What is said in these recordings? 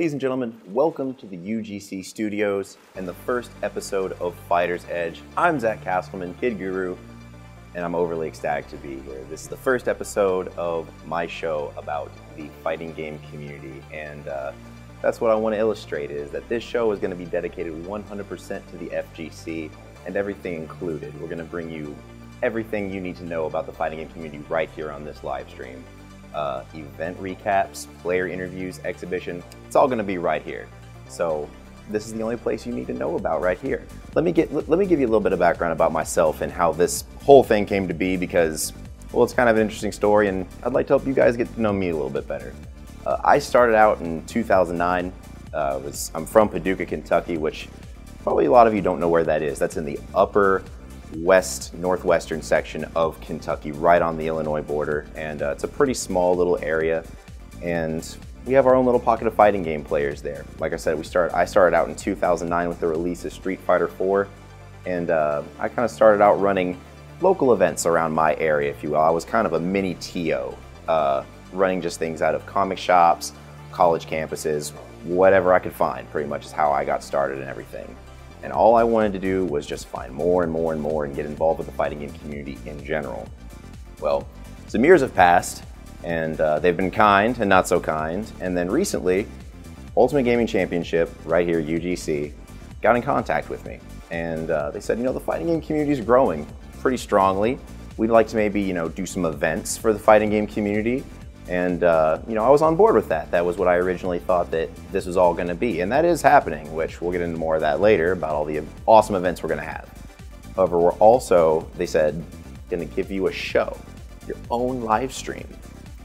Ladies and gentlemen, welcome to the UGC studios and the first episode of Fighter's Edge. I'm Zach Castleman, Kid Guru, and I'm overly ecstatic to be here. This is the first episode of my show about the fighting game community, and that's what I want to illustrate, is that this show is going to be dedicated 100% to the FGC and everything included. We're going to bring you everything you need to know about the fighting game community right here on this live stream. Event recaps, player interviews, exhibition, it's all going to be right here. So this is the only place you need to know about right here. Let me give you a little bit of background about myself and how this whole thing came to be, because, well, it's kind of an interesting story and I'd like to help you guys get to know me a little bit better. I started out in 2009. I'm from Paducah, Kentucky, which probably a lot of you don't know where that is. That's in the upper northwestern section of Kentucky, right on the Illinois border, and it's a pretty small little area, and we have our own little pocket of fighting game players there. Like I said, I started out in 2009 with the release of Street Fighter 4, and I kind of started out running local events around my area, if you will. I was kind of a mini TO, running just things out of comic shops, college campuses, whatever I could find, pretty much is how I got started and everything. And all I wanted to do was just find more and more and more and get involved with the fighting game community in general. Well, some years have passed, and they've been kind and not so kind. And then recently, Ultimate Gaming Championship, right here, UGC, got in contact with me. And they said, you know, the fighting game community is growing pretty strongly. We'd like to maybe, you know, do some events for the fighting game community. And, you know, I was on board with that. That was what I originally thought that this was all going to be. And that is happening, which we'll get into more of that later, about all the awesome events we're going to have. However, we're also, they said, going to give you a show, your own live stream,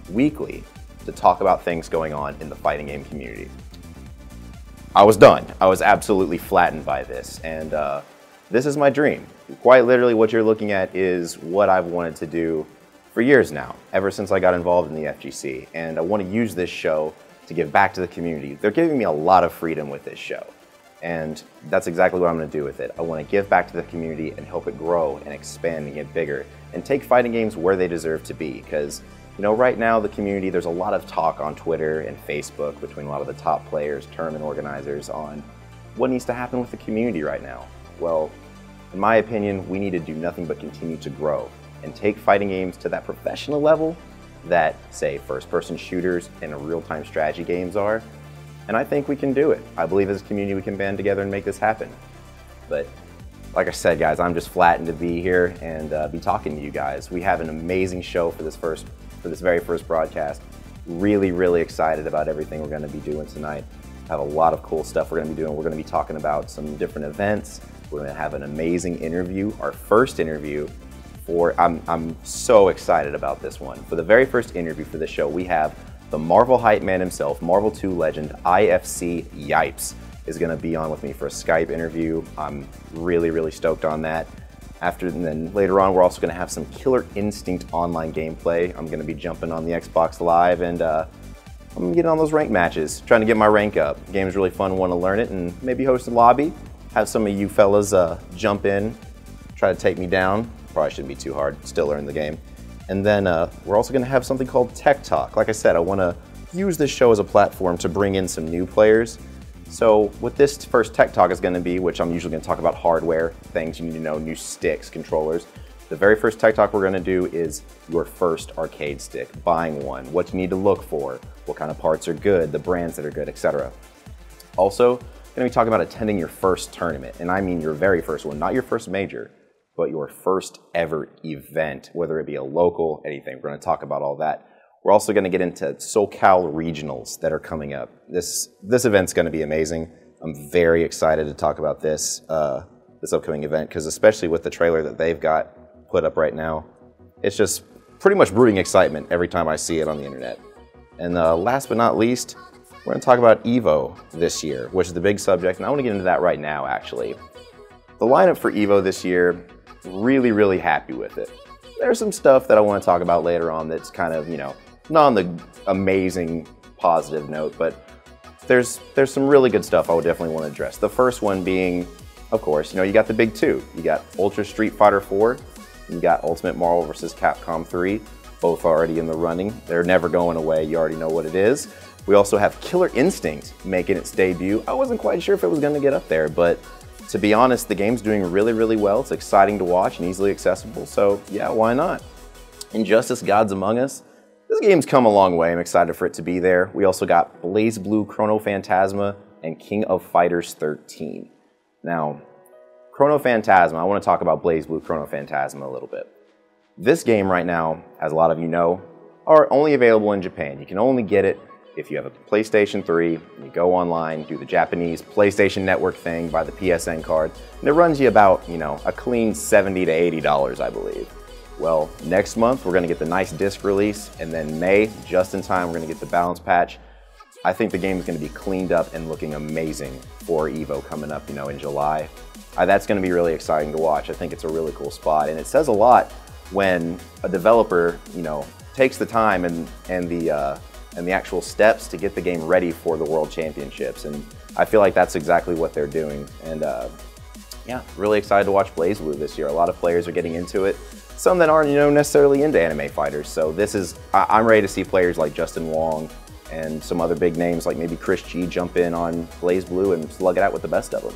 weekly, to talk about things going on in the fighting game community. I was done. I was absolutely flattened by this. And this is my dream. Quite literally, what you're looking at is what I've wanted to do for years now, ever since I got involved in the FGC, and I want to use this show to give back to the community. They're giving me a lot of freedom with this show, and that's exactly what I'm going to do with it. I want to give back to the community and help it grow and expand and get bigger and take fighting games where they deserve to be, because, you know, right now the community, there's a lot of talk on Twitter and Facebook between a lot of the top players, tournament organizers, on what needs to happen with the community right now. Well, in my opinion, we need to do nothing but continue to grow and take fighting games to that professional level that, say, first-person shooters and real-time strategy games are. And I think we can do it. I believe as a community we can band together and make this happen. But like I said, guys, I'm just flattened to be here and be talking to you guys. We have an amazing show for this very first broadcast. Really, really excited about everything we're going to be doing tonight. Have a lot of cool stuff we're going to be doing. We're going to be talking about some different events. We're going to have an amazing interview, our first interview. I'm so excited about this one. For the very first interview for this show, we have the Marvel hype man himself, Marvel 2 legend, IFC Yipes, is going to be on with me for a Skype interview. I'm really, really stoked on that. And then later on, we're also going to have some Killer Instinct online gameplay. I'm going to be jumping on the Xbox Live, and I'm going to get on those rank matches, trying to get my rank up. The game's really fun, want to learn it, and maybe host a lobby, have some of you fellas jump in, try to take me down. Probably shouldn't be too hard, still learn the game. And then we're also going to have something called Tech Talk. Like I said, I want to use this show as a platform to bring in some new players. So what this first Tech Talk is going to be, which I'm usually going to talk about hardware, things you need to know, new sticks, controllers. The very first Tech Talk we're going to do is your first arcade stick, buying one, what you need to look for, what kind of parts are good, the brands that are good, etc. Also, going to be talking about attending your first tournament, and I mean your very first one, not your first major, but your first ever event, whether it be a local, anything. We're going to talk about all that. We're also going to get into SoCal regionals that are coming up. This event's going to be amazing. I'm very excited to talk about this upcoming event, because especially with the trailer that they've got put up right now, it's just pretty much brooding excitement every time I see it on the internet. And last but not least, we're going to talk about EVO this year, which is the big subject, and I want to get into that right now, actually. The lineup for EVO this year, really, really happy with it. There's some stuff that I want to talk about later on that's kind of, you know, not on the amazing positive note, but there's some really good stuff I would definitely want to address. The first one being, of course, you know, you got the big two. You got Ultra Street Fighter 4, you got Ultimate Marvel vs. Capcom 3, both already in the running. They're never going away, you already know what it is. We also have Killer Instinct making its debut. I wasn't quite sure if it was going to get up there, but to be honest, the game's doing really, really well. It's exciting to watch and easily accessible, so yeah, why not? Injustice Gods Among Us. This game's come a long way. I'm excited for it to be there. We also got BlazBlue Chrono Phantasma and King of Fighters 13. Now, Chrono Phantasma, I want to talk about BlazBlue Chrono Phantasma a little bit. This game right now, as a lot of you know, are only available in Japan. You can only get it if you have a PlayStation 3, and you go online, do the Japanese PlayStation Network thing, buy the PSN card, and it runs you about, a clean $70 to $80, I believe. Well, next month, we're gonna get the nice disc release, and then May, just in time, we're gonna get the balance patch. I think the game is gonna be cleaned up and looking amazing for EVO coming up, in July. That's gonna be really exciting to watch. I think it's a really cool spot, and it says a lot when a developer, takes the time and the actual steps to get the game ready for the World Championships. And I feel like that's exactly what they're doing. And yeah, really excited to watch BlazBlue this year. A lot of players are getting into it. Some that aren't, necessarily into anime fighters. So I'm ready to see players like Justin Wong and some other big names like maybe Chris G jump in on BlazBlue and slug it out with the best of them.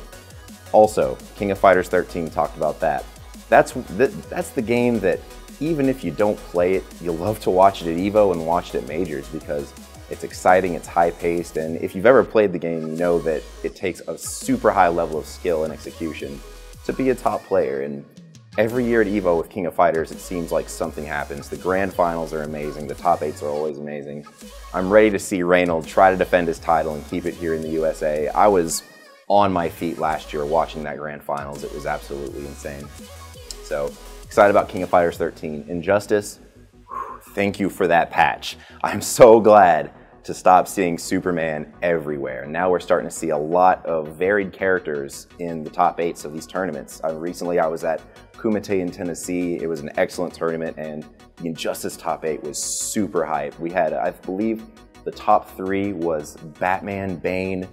Also, King of Fighters 13, talked about that. That's the game that even if you don't play it, you'll love to watch it at EVO and watch it at Majors because it's exciting, it's high-paced, and if you've ever played the game, you know that it takes a super high level of skill and execution to be a top player. And every year at EVO with King of Fighters, it seems like something happens. The grand finals are amazing, the top 8s are always amazing. I'm ready to see Reynolds try to defend his title and keep it here in the USA. I was on my feet last year watching that grand finals. It was absolutely insane. So, excited about King of Fighters 13. Injustice, thank you for that patch. I'm so glad to stop seeing Superman everywhere. Now we're starting to see a lot of varied characters in the top 8s of these tournaments. Recently I was at Kumite in Tennessee. It was an excellent tournament and the Injustice top 8 was super hype. We had, I believe, the top 3 was Batman, Bane,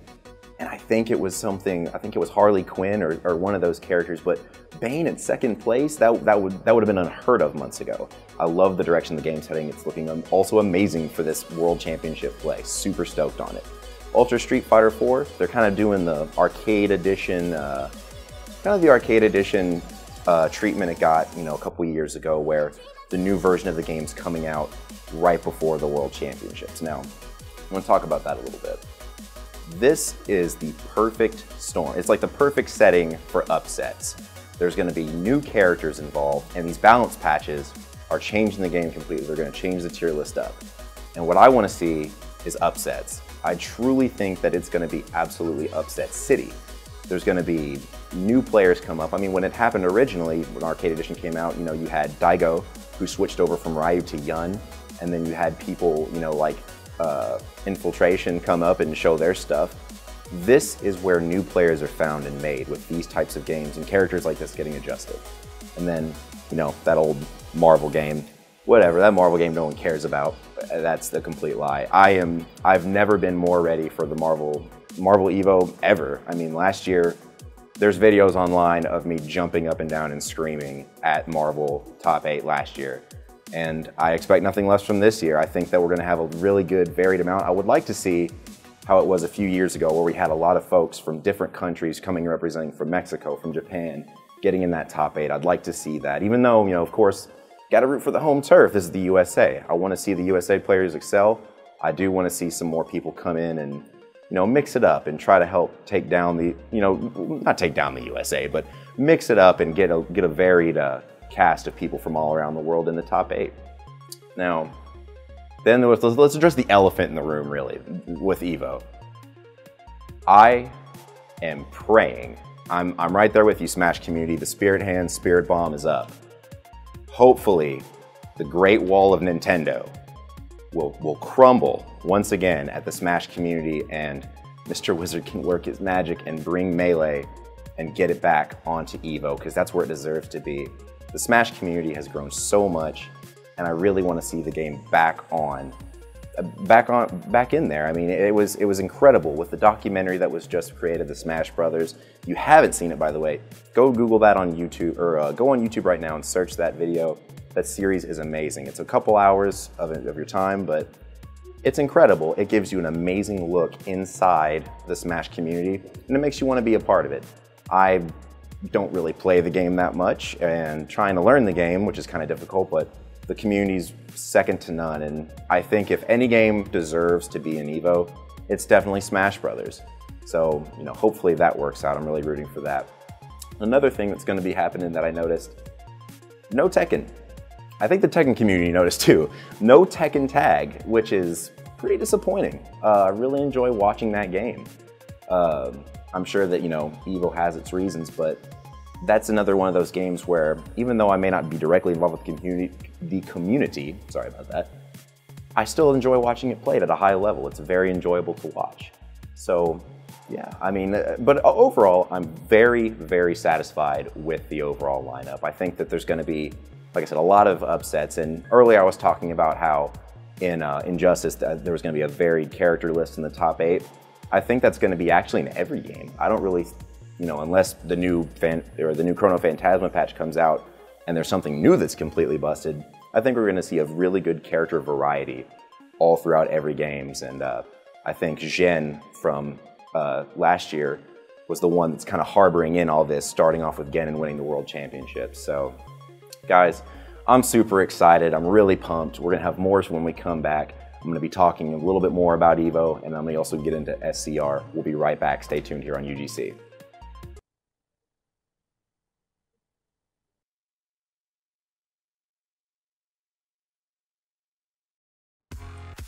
and I think it was Harley Quinn or one of those characters, but Bane in second place, that would have been unheard of months ago. I love the direction the game's heading. It's looking also amazing for this World Championship play. Super stoked on it. Ultra Street Fighter 4, they're kind of doing the arcade edition, treatment it got, a couple years ago where the new version of the game's coming out right before the World Championships. Now, I want to talk about that a little bit. This is the perfect storm. It's like the perfect setting for upsets. There's going to be new characters involved, and these balance patches are changing the game completely. They're going to change the tier list up. And what I want to see is upsets. I truly think that it's going to be absolutely upset city. There's going to be new players come up. I mean, when it happened originally, when Arcade Edition came out, you had Daigo, who switched over from Ryu to Yun, and then you had people, like Infiltration come up and show their stuff. This is where new players are found and made with these types of games and characters like this getting adjusted. And then, that old Marvel game, whatever, that Marvel game no one cares about, that's the complete lie. I've never been more ready for the Marvel EVO ever. I mean, last year, there's videos online of me jumping up and down and screaming at Marvel top 8 last year. And I expect nothing less from this year. I think that we're going to have a really good, varied amount. I would like to see how it was a few years ago where we had a lot of folks from different countries coming and representing from Mexico, from Japan, getting in that top 8. I'd like to see that. Even though, of course, got to root for the home turf. This is the USA. I want to see the USA players excel. I do want to see some more people come in and, mix it up and try to help take down the, not take down the USA, but mix it up and get a varied cast of people from all around the world in the top 8. Now, then let's address the elephant in the room, really, with EVO. I am praying. I'm right there with you, Smash community. The Spirit Hand, Spirit Bomb is up. Hopefully, the Great Wall of Nintendo will crumble once again at the Smash community and Mr. Wizard can work his magic and bring Melee and get it back onto EVO, because that's where it deserves to be. The Smash community has grown so much, and I really want to see the game back in there. I mean, it was incredible with the documentary that was just created, the Smash Brothers. If you haven't seen it, by the way, go Google that on YouTube, or go on YouTube right now and search that video. That series is amazing. It's a couple hours of your time, but It's incredible. It gives you an amazing look inside the Smash community, and it makes you want to be a part of it. I don't really play the game that much, and trying to learn the game, which is kind of difficult, but the community's second to none, and I think if any game deserves to be an EVO, it's definitely Smash Brothers. So, hopefully that works out. I'm really rooting for that. Another thing that's going to be happening that I noticed, no Tekken. I think the Tekken community noticed too. No Tekken Tag, which is pretty disappointing. I really enjoy watching that game. I'm sure that, EVO has its reasons, but that's another one of those games where, even though I may not be directly involved with the community, sorry about that, I still enjoy watching it played at a high level. It's very enjoyable to watch. So, yeah, but overall, I'm very, very satisfied with the overall lineup. I think that there's going to be, like I said, a lot of upsets. And earlier I was talking about how in Injustice there was going to be a varied character list in the top 8. I think that's going to be actually in every game. I don't really, unless the new Chrono Phantasma patch comes out and there's something new that's completely busted, I think we're going to see a really good character variety all throughout every games. And I think Gen from last year was the one that's kind of harboring in all this, starting off with Gen and winning the World Championship. So, guys, I'm super excited. I'm really pumped. We're going to have more when we come back. I'm going to be talking a little bit more about EVO, and I'm going to also get into SCR. We'll be right back. Stay tuned here on UGC.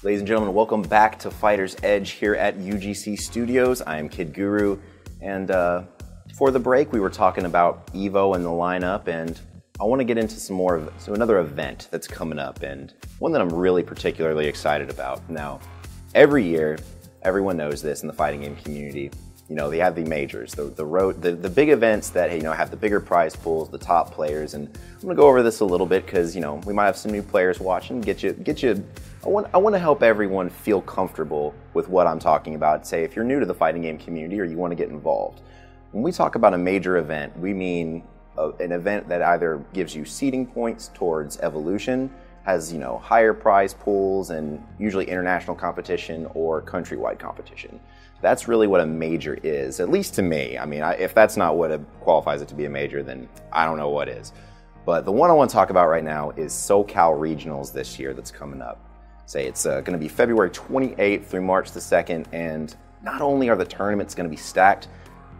Ladies and gentlemen, welcome back to Fighter's Edge here at UGC Studios. I am Kid Guru, and for the break, we were talking about EVO and the lineup, and I want to get into another event that's coming up, and one that I'm really particularly excited about. Now, every year, everyone knows this in the fighting game community, they have the majors, the big events that, have the bigger prize pools, the top players, and I'm going to go over this a little bit because, we might have some new players watching, I want to help everyone feel comfortable with what I'm talking about. Say, if you're new to the fighting game community or you want to get involved, when we talk about a major event, we mean an event that either gives you seeding points towards evolution, has higher prize pools, and usually international competition or countrywide competition. That's really what a major is, at least to me. If that's not what qualifies it to be a major, then I don't know what is. But the one I want to talk about right now is SoCal Regionals this year that's coming up. It's going to be February 28th through March the 2nd, and not only are the tournaments going to be stacked,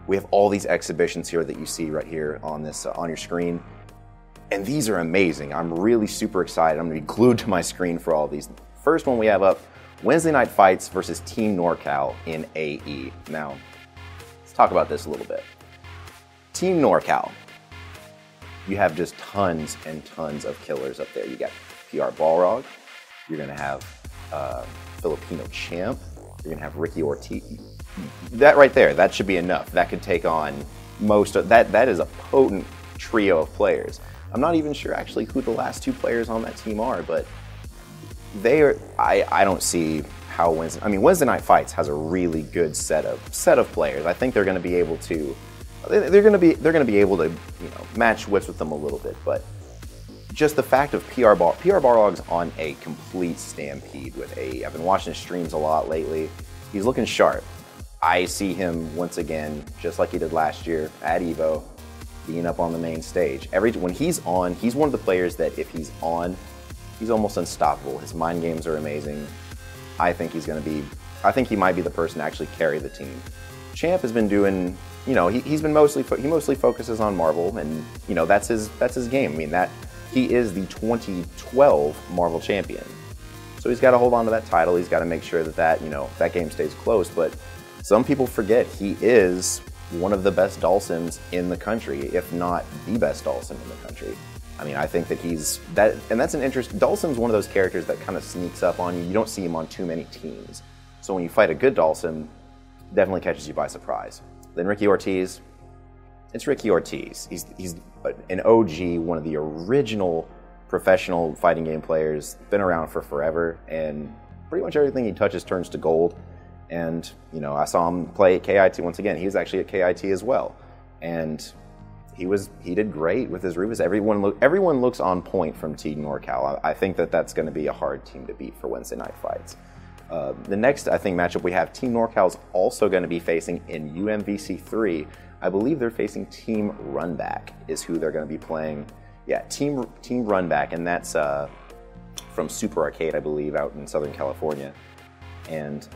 we have all these exhibitions here that you see right here on this on your screen, and these are amazing. I'm really super excited. I'm going to be glued to my screen for all of these. First one we have up, Wednesday Night Fights versus Team NorCal in AE. Now, let's talk about this a little bit. Team NorCal, you have just tons and tons of killers up there. You got PR Balrog, you're going to have Filipino Champ, you're going to have Ricky Ortiz. That right there, that should be enough. That could take on most of that. That is a potent trio of players. I'm not even sure actually who the last two players on that team are, but they are. I don't see how Wednesday Night Fights has a really good set of players. I think they're going to be able to. They're going to be able to match wits with them a little bit, but just the fact of PR Barlog's on a complete stampede with AE. I've been watching his streams a lot lately. He's looking sharp. I see him once again, just like he did last year at EVO, being up on the main stage. When he's on, he's one of the players that if he's on, he's almost unstoppable. His mind games are amazing. I think he might be the person to actually carry the team. Champ has been doing, he mostly focuses on Marvel, and that's his game. He is the 2012 Marvel champion. So he's got to hold on to that title. He's got to make sure that game stays close. But some people forget he is one of the best Dhalsims in the country, if not the best Dhalsim in the country. I think that and that's an interest. Dhalsim's one of those characters that kind of sneaks up on you. You don't see him on too many teams. So when you fight a good Dhalsim, definitely catches you by surprise. Then Ricky Ortiz. It's Ricky Ortiz. He's an OG, one of the original professional fighting game players, been around for forever, and pretty much everything he touches turns to gold. And I saw him play at KIT once again. He was actually at KIT as well, and he did great with his Rufus. Everyone looks on point from Team NorCal. I think that's going to be a hard team to beat for Wednesday Night Fights. The next, I think, matchup we have, Team NorCal's also going to be facing in UMVC 3. I believe they're facing Team Runback is who they're going to be playing. Yeah, Team Runback, and that's from Super Arcade, I believe, out in Southern California. And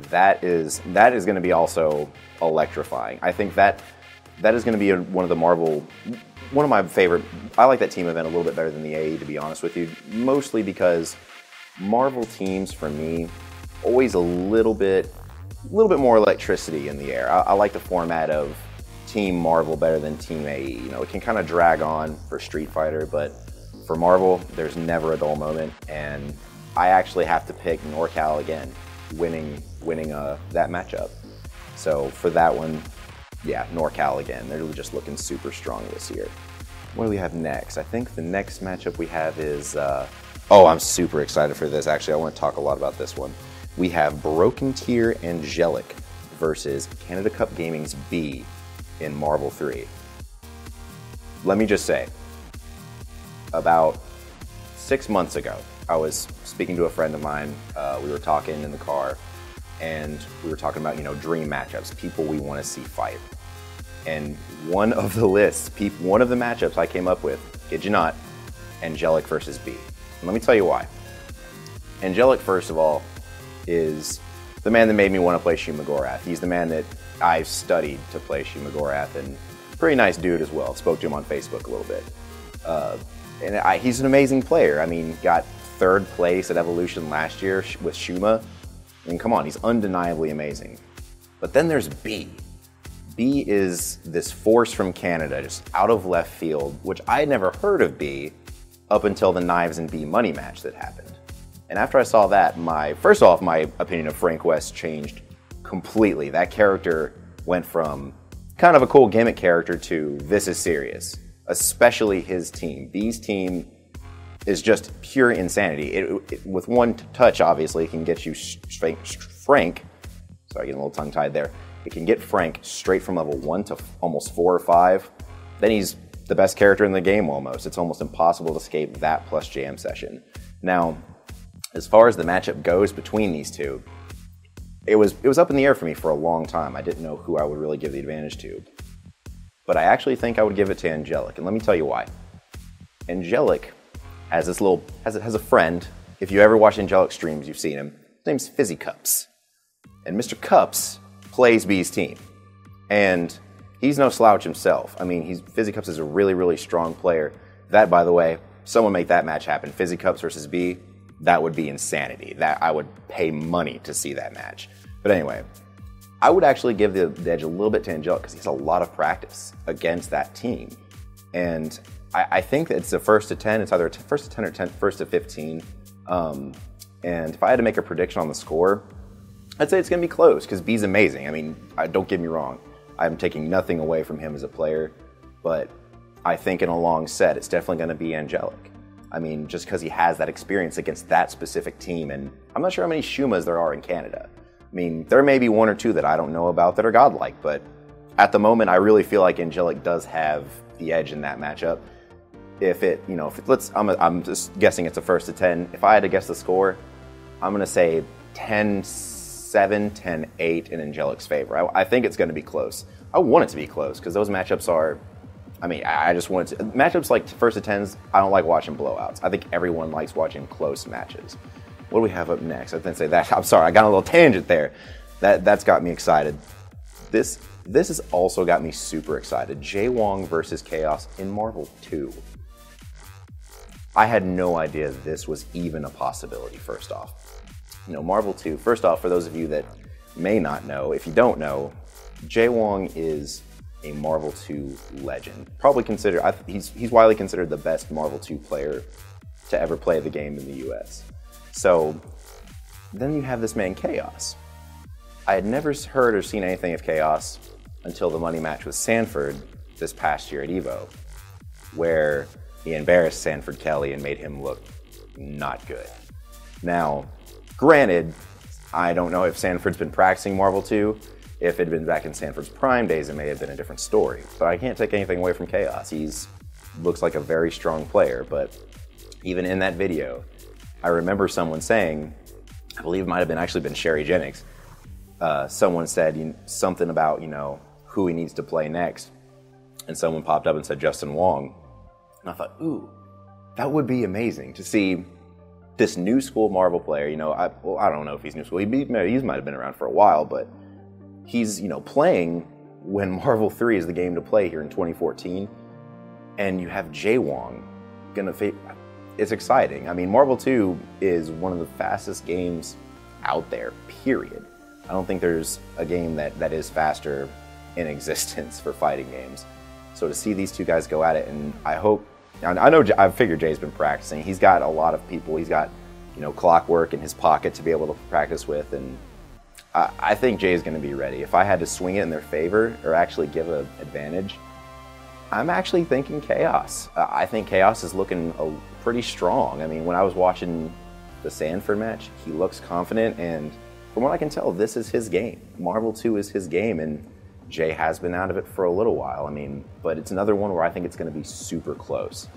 that is going to be also electrifying. I think that is going to be one of my favorite. I like that team event a little bit better than the AE, to be honest with you, mostly because Marvel teams, for me, always a little bit more electricity in the air. I like the format of Team Marvel better than Team AE. You know, it can kind of drag on for Street Fighter, but for Marvel, there's never a dull moment, and I actually have to pick NorCal again, winning that matchup. So for that one, yeah, NorCal again. They're just looking super strong this year. What do we have next? I think the next matchup we have is, oh, I'm super excited for this. Actually, I want to talk a lot about this one. We have Broken Tier Angelic versus Canada Cup Gaming's B in Marvel 3. Let me just say, about 6 months ago, I was speaking to a friend of mine. We were talking in the car, and we were talking about, dream matchups, people we want to see fight. And one of the matchups I came up with, kid you not, Angelic versus B. And let me tell you why. Angelic, first of all, is the man that made me want to play Shuma Gorath. He's the man that I've studied to play Shuma Gorath, and pretty nice dude as well. Spoke to him on Facebook a little bit. He's an amazing player. I mean, got 3rd place at Evolution last year with Shuma. I mean, come on, he's undeniably amazing. But then there's B. B is this force from Canada, just out of left field, which I had never heard of B up until the Knives and B money match that happened. And after I saw that, first off, my opinion of Frank West changed completely. That character went from kind of a cool gimmick character to this is serious, especially his team. B's team is just pure insanity. With one touch, obviously, it can get you Frank, sorry, getting a little tongue-tied there. It can get Frank straight from level 1 to almost 4 or 5. Then he's the best character in the game almost. It's almost impossible to escape that plus jam session. Now, as far as the matchup goes between these two, it was up in the air for me for a long time. I didn't know who I would really give the advantage to. But I actually think I would give it to Angelic, and let me tell you why. Angelic has a friend. If you ever watch Angelic streams, you've seen him. His name's Fizzy Cups. And Mr. Cups plays B's team. And he's no slouch himself. I mean, Fizzy Cups is a really, really strong player. That, by the way, someone make that match happen. Fizzy Cups versus B, that would be insanity. That I would pay money to see that match. But anyway, I would actually give the edge a little bit to Angelic because he has a lot of practice against that team. And I think that it's a 1st to 10. It's either first to 10 or 1st to 15. And if I had to make a prediction on the score, I'd say it's going to be close because B's amazing. I mean, don't get me wrong. I'm taking nothing away from him as a player, but I think in a long set, it's definitely going to be Angelic. I mean, just because he has that experience against that specific team, and I'm not sure how many Shumas there are in Canada. I mean, there may be 1 or 2 that I don't know about that are godlike, but at the moment, I really feel like Angelic does have the edge in that matchup. I'm just guessing it's a 1st to 10. If I had to guess the score, I'm going to say 10-7, 10-8 in Angelic's favor. I think it's going to be close. I want it to be close because those matchups are, I just want it to. Matchups like 1st to 10s, I don't like watching blowouts. I think everyone likes watching close matches. What do we have up next? I didn't say that. I'm sorry, I got a little tangent there. That's got me excited. This has also got me super excited. Jay Wong versus Chaos in Marvel 2. I had no idea this was even a possibility, first off. Marvel 2, first off, for those of you that may not know, if you don't know, Jay Wong is a Marvel 2 legend. Probably considered, he's widely considered the best Marvel 2 player to ever play the game in the US. So then you have this man, Chaos. I had never heard or seen anything of Chaos until the money match with Sanford this past year at EVO, where he embarrassed Sanford Kelly and made him look not good. Now, granted, I don't know if Sanford's been practicing Marvel 2. If it had been back in Sanford's prime days, it may have been a different story. But I can't take anything away from Chaos. Looks like a very strong player, but even in that video, I remember someone saying, I believe it might have actually been Sherry Jennings. Someone said something about, who he needs to play next. And someone popped up and said Justin Wong. And I thought, ooh, that would be amazing to see this new school Marvel player. I don't know if he's new school. He might have been around for a while, but he's, playing when Marvel 3 is the game to play here in 2014. And you have Jay Wong it's exciting. I mean, Marvel 2 is one of the fastest games out there, period. I don't think there's a game that is faster in existence for fighting games. So to see these two guys go at it, and I figured Jay's been practicing. He's got a lot of people. He's got, clockwork in his pocket to be able to practice with, and I think Jay's going to be ready. If I had to swing it in their favor or actually give an advantage, I'm actually thinking Chaos. I think Chaos is looking pretty strong. I mean, when I was watching the Sanford match, he looks confident, and from what I can tell, this is his game. Marvel 2 is his game, and Jay has been out of it for a little while. I mean, but it's another one where I think it's going to be super close.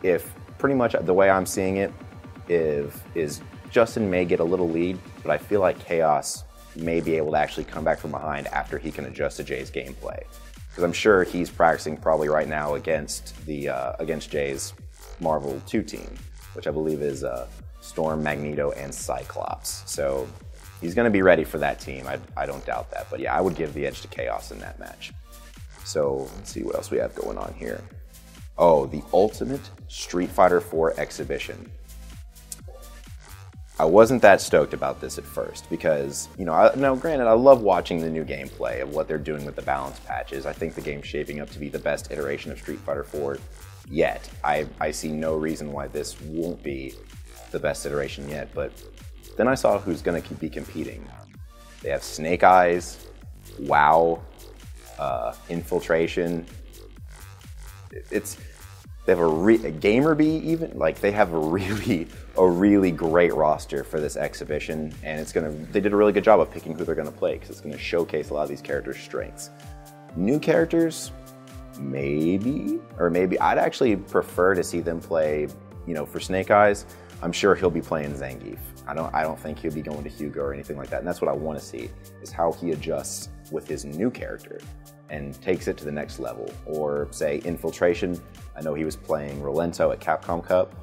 If pretty much the way I'm seeing it is Justin may get a little lead, but I feel like Chaos may be able to actually come back from behind after he can adjust to Jay's gameplay. Because I'm sure he's practicing probably right now against Jay's Marvel 2 team, which I believe is Storm, Magneto, and Cyclops. So he's going to be ready for that team. I don't doubt that. But yeah, I would give the edge to Chaos in that match. So let's see what else we have going on here. Oh, the Ultimate Street Fighter 4 exhibition. I wasn't that stoked about this at first because, now granted, I love watching the new gameplay of what they're doing with the balance patches. I think the game's shaping up to be the best iteration of Street Fighter 4 yet. I see no reason why this won't be the best iteration yet, but then I saw who's going to be competing. They have Snake Eyes, WoW, Infiltration. They have a Gamerbee even. Like, they have a really great roster for this exhibition, and they did a really good job of picking who they're going to play because it's going to showcase a lot of these characters' strengths. New characters, maybe I'd actually prefer to see them play. For Snake Eyes, I'm sure he'll be playing Zangief. I don't think he'll be going to Hugo or anything like that, and that's what I want to see is how he adjusts with his new character and takes it to the next level. Or say Infiltration. I know he was playing Rolento at Capcom Cup,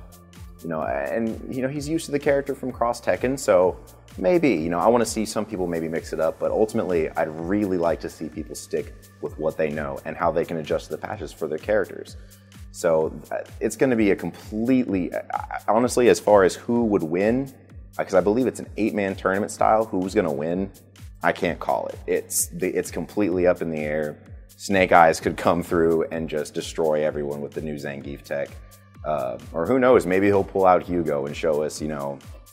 he's used to the character from Cross Tekken, so maybe, I want to see some people maybe mix it up, but ultimately I'd really like to see people stick with what they know and how they can adjust the patches for their characters. So it's going to be a completely, honestly, as far as who would win, because I believe it's an 8-man tournament style, who's going to win, I can't call it. It's completely up in the air. Snake Eyes could come through and just destroy everyone with the new Zangief tech. Or who knows, maybe he'll pull out Hugo and show us,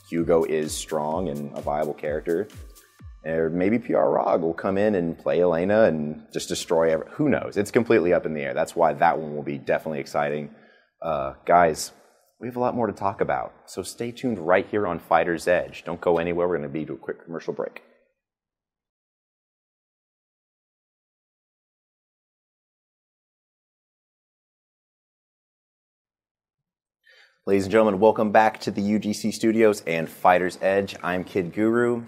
Hugo is strong and a viable character. Or maybe PR Rog will come in and play Elena and just destroy who knows? It's completely up in the air. That's why that one will be definitely exciting. Guys, we have a lot more to talk about. So stay tuned right here on Fighter's Edge. Don't go anywhere. We're going to do a quick commercial break. Ladies and gentlemen, welcome back to the UGC Studios and Fighter's Edge. I'm Kid Guru.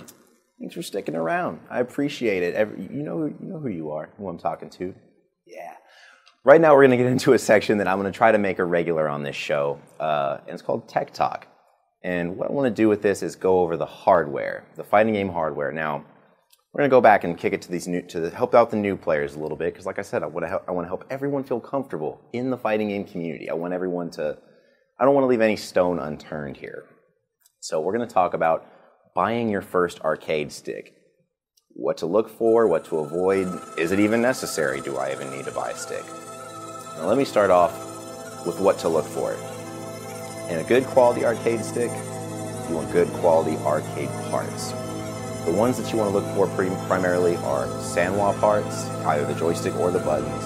Thanks for sticking around. I appreciate it. You know who you are, who I'm talking to. Yeah. Right now, we're going to get into a section that I'm going to try to make a regular on this show, and it's called Tech Talk. And what I want to do with this is go over the hardware, the fighting game hardware. Now, we're going to go back and kick it to help out the new players a little bit, because like I said, I want to help everyone feel comfortable in the fighting game community. I don't want to leave any stone unturned here. So we're going to talk about buying your first arcade stick. What to look for, what to avoid. Is it even necessary? Do I even need to buy a stick? Now let me start off with what to look for. In a good quality arcade stick, you want good quality arcade parts. The ones that you want to look for primarily are Sanwa parts, either the joystick or the buttons,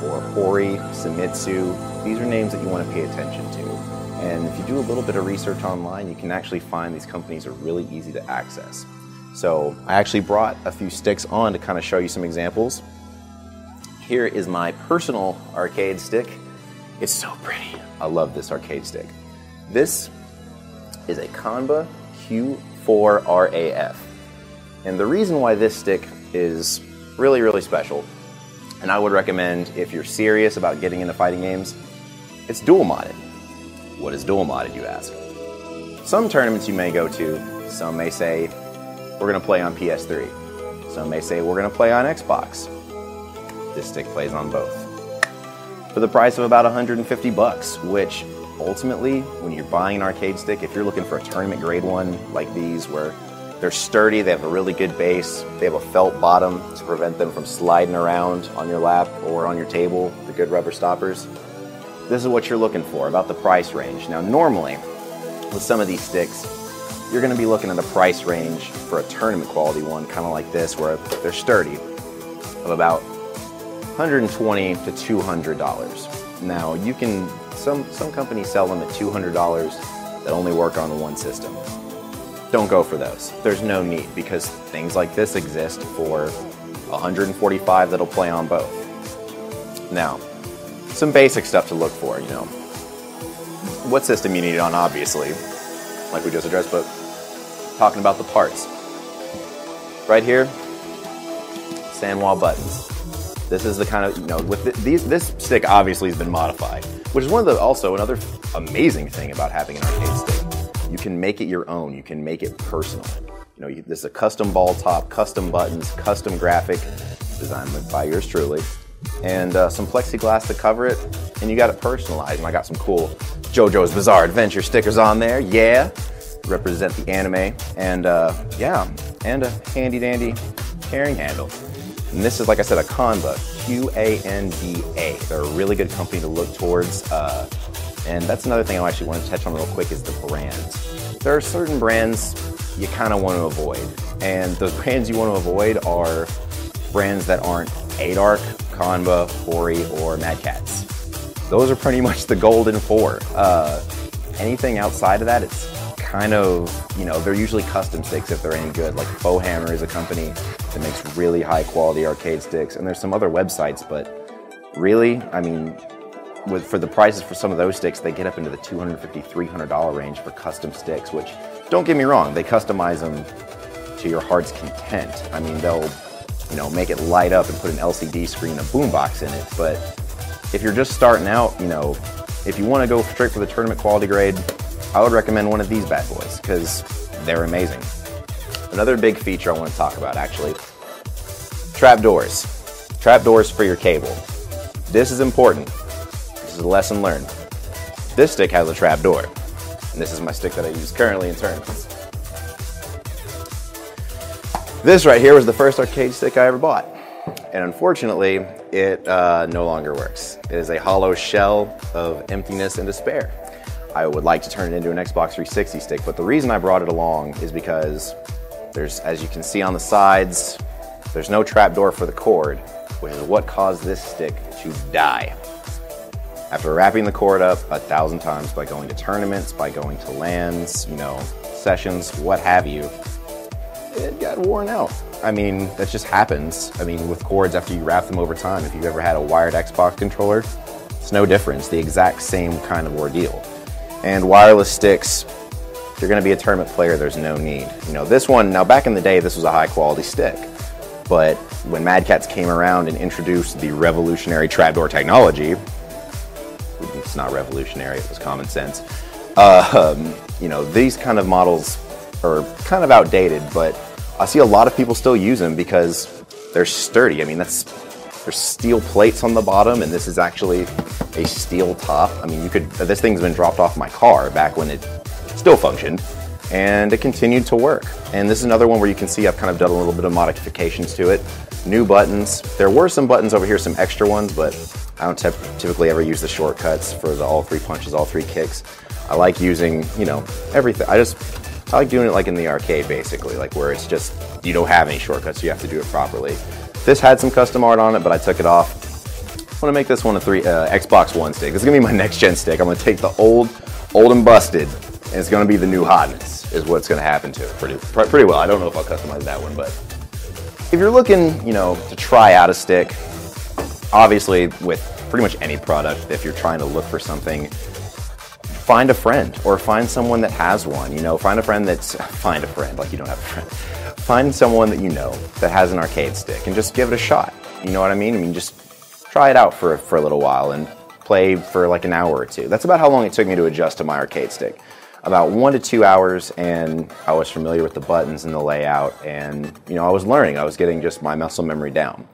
or Hori, Sumitsu. These are names that you want to pay attention to. And if you do a little bit of research online, you can actually find these companies are really easy to access. So I actually brought a few sticks on to kind of show you some examples. Here is my personal arcade stick. It's so pretty. I love this arcade stick. This is a Kanba 4RAF. And the reason why this stick is really, really special, and I would recommend if you're serious about getting into fighting games, it's dual modded. What is dual modded, you ask? Some tournaments you may go to, some may say, we're going to play on PS3. Some may say, we're going to play on Xbox. This stick plays on both. For the price of about 150 bucks, which ultimately, when you're buying an arcade stick, if you're looking for a tournament grade one like these, where they're sturdy, they have a really good base, they have a felt bottom to prevent them from sliding around on your lap or on your table, the good rubber stoppers, this is what you're looking for, about the price range. Now normally, with some of these sticks, you're going to be looking at a price range for a tournament quality one, kind of like this, where they're sturdy, of about $120 to $200. Now you can, some companies sell them at $200 that only work on one system. Don't go for those. There's no need, because things like this exist for 145 that'll play on both. Now, some basic stuff to look for, you know. What system you need it on, obviously, like we just addressed, but talking about the parts. Right here, Sanwa buttons. This is the kind of, you know, with this stick obviously has been modified, which is one of the, also another amazing thing about having an arcade stick. You can make it your own. You can make it personal. You know, this is a custom ball top, custom buttons, custom graphic, designed by yours truly, and some plexiglass to cover it, and you got it personalized. And I got some cool JoJo's Bizarre Adventure stickers on there, yeah, represent the anime, and yeah, and a handy dandy carrying handle. And this is, like I said, a Qanba, Qanda. They're a really good company to look towards. And that's another thing I actually want to touch on real quick is the brands. There are certain brands you kind of want to avoid. And those brands you want to avoid are brands that aren't Adark, Qanba, Hori, or Mad Catz. Those are pretty much the golden four. Anything outside of that, it's kind of, you know, they're usually custom sticks if they're any good. Like Bowhammer is a company that makes really high quality arcade sticks. And there's some other websites, but really, I mean, for the prices for some of those sticks, they get up into the $250, $300 range for custom sticks, which, don't get me wrong, they customize them to your heart's content. I mean, they'll, you know, make it light up and put an LCD screen, a boombox in it, but if you're just starting out, you know, if you want to go straight for the tournament quality grade, I would recommend one of these bad boys, because they're amazing. Another big feature I want to talk about, actually, trapdoors. Trapdoors for your cable. This is important. This is a lesson learned. This stick has a trap door, and this is my stick that I use currently in tournaments. This right here was the first arcade stick I ever bought, and unfortunately, it no longer works. It is a hollow shell of emptiness and despair. I would like to turn it into an Xbox 360 stick, but the reason I brought it along is because there's, as you can see on the sides, there's no trap door for the cord, which is what caused this stick to die. After wrapping the cord up 1,000 times by going to tournaments, by going to LANs, you know, sessions, what have you, it got worn out. I mean, that just happens. I mean, with cords after you wrap them over time, if you've ever had a wired Xbox controller, it's no different. It's the exact same kind of ordeal. And wireless sticks, if you're going to be a tournament player, there's no need. You know, this one, now back in the day, this was a high quality stick. But when Mad Catz came around and introduced the revolutionary trapdoor technology, it's not revolutionary, it was common sense. You know, these kind of models are kind of outdated, but I see a lot of people still use them because they're sturdy. I mean, there's steel plates on the bottom, and this is actually a steel top. I mean, this thing's been dropped off my car back when it still functioned, and it continued to work. And this is another one where you can see I've kind of done a little bit of modifications to it. New buttons. There were some buttons over here, some extra ones, but I don't typically ever use the shortcuts for the all three punches, all three kicks. I like using, you know, everything. I like doing it like in the arcade, basically, like where it's just, you don't have any shortcuts, so you have to do it properly. This had some custom art on it, but I took it off. I want to make this one a Xbox One stick. This is going to be my next gen stick. I'm going to take the old and busted, and it's going to be the new hotness, is what's going to happen to it pretty well. I don't know if I'll customize that one, but if you're looking, you know, to try out a stick, obviously with pretty much any product, if you're trying to look for something find a friend or find someone that has one. You know, find a friend find a friend, like you don't have a friend. Find someone that you know that has an arcade stick and just give it a shot. You know what I mean? I mean, just try it out for a little while and play for like an hour or two. That's about how long it took me to adjust to my arcade stick. About 1 to 2 hours, and I was familiar with the buttons and the layout, and you know, I was learning. I was getting just my muscle memory down.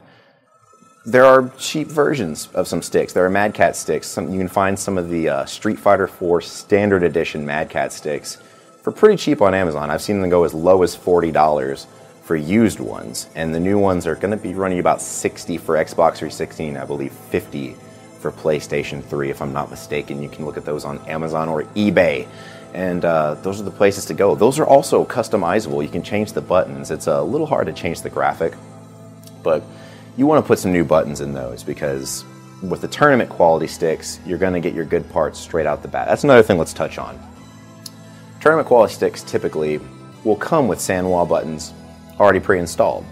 There are cheap versions of some sticks. There are Mad Cat sticks. You can find some of the Street Fighter 4 Standard Edition Mad Cat sticks for pretty cheap on Amazon. I've seen them go as low as $40 for used ones, and the new ones are going to be running about $60 for Xbox 360, and I believe $50 for PlayStation 3, if I'm not mistaken. You can look at those on Amazon or eBay. And those are the places to go. Those are also customizable. You can change the buttons. It's a little hard to change the graphic, but you want to put some new buttons in those, because with the tournament quality sticks, you're going to get your good parts straight out the bat. That's another thing let's touch on. Tournament quality sticks typically will come with Sanwa buttons already pre-installed.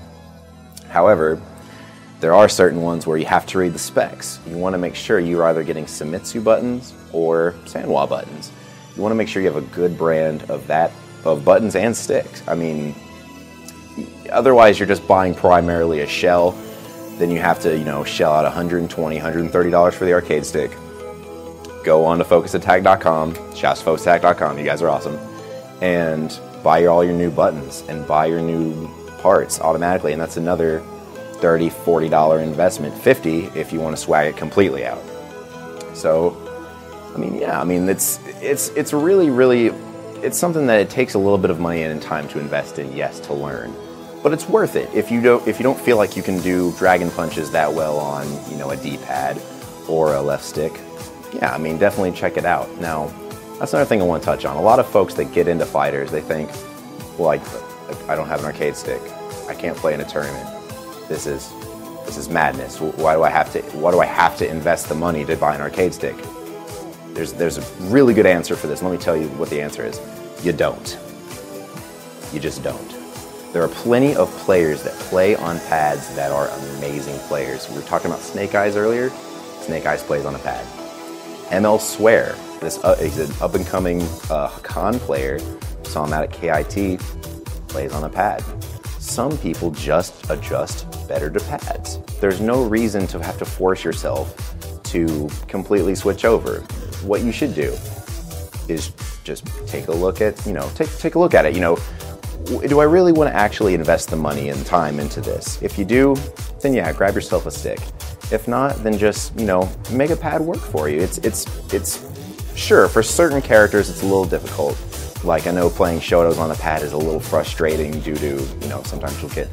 However, there are certain ones where you have to read the specs. You want to make sure you're either getting Sumitsu buttons or Sanwa buttons. You want to make sure you have a good brand of buttons and sticks. I mean, otherwise you're just buying primarily a shell. Then you have to, you know, shell out $120, $130 for the arcade stick. Go on to focusattack.com, shouts to focusattack.com, you guys are awesome, and buy all your new buttons and buy your new parts automatically, and that's another $30, $40 investment, $50 if you want to swag it completely out. So, I mean, yeah, I mean, it's really, it's something that it takes a little bit of money and time to invest in, yes, to learn. But it's worth it if you don't feel like you can do dragon punches that well on, you know, a D-pad or a left stick. Yeah, I mean, definitely check it out. Now, that's another thing I want to touch on. A lot of folks that get into fighters, they think, well, I don't have an arcade stick. I can't play in a tournament. This is madness. Why do I have to invest the money to buy an arcade stick? There's a really good answer for this. Let me tell you what the answer is. You don't. You just don't. There are plenty of players that play on pads that are amazing players. We were talking about Snake Eyes earlier. Snake Eyes plays on a pad. ML Swear, he's an up-and-coming Khan player. Saw him out at KIT, plays on a pad. Some people just adjust better to pads. There's no reason to have to force yourself to completely switch over. What you should do is just take a look at, take a look at it. Do I really want to actually invest the money and time into this? If you do, then yeah, grab yourself a stick. If not, then just, make a pad work for you. It's sure, for certain characters it's a little difficult. Like, I know playing Shotos on a pad is a little frustrating due to, sometimes you'll get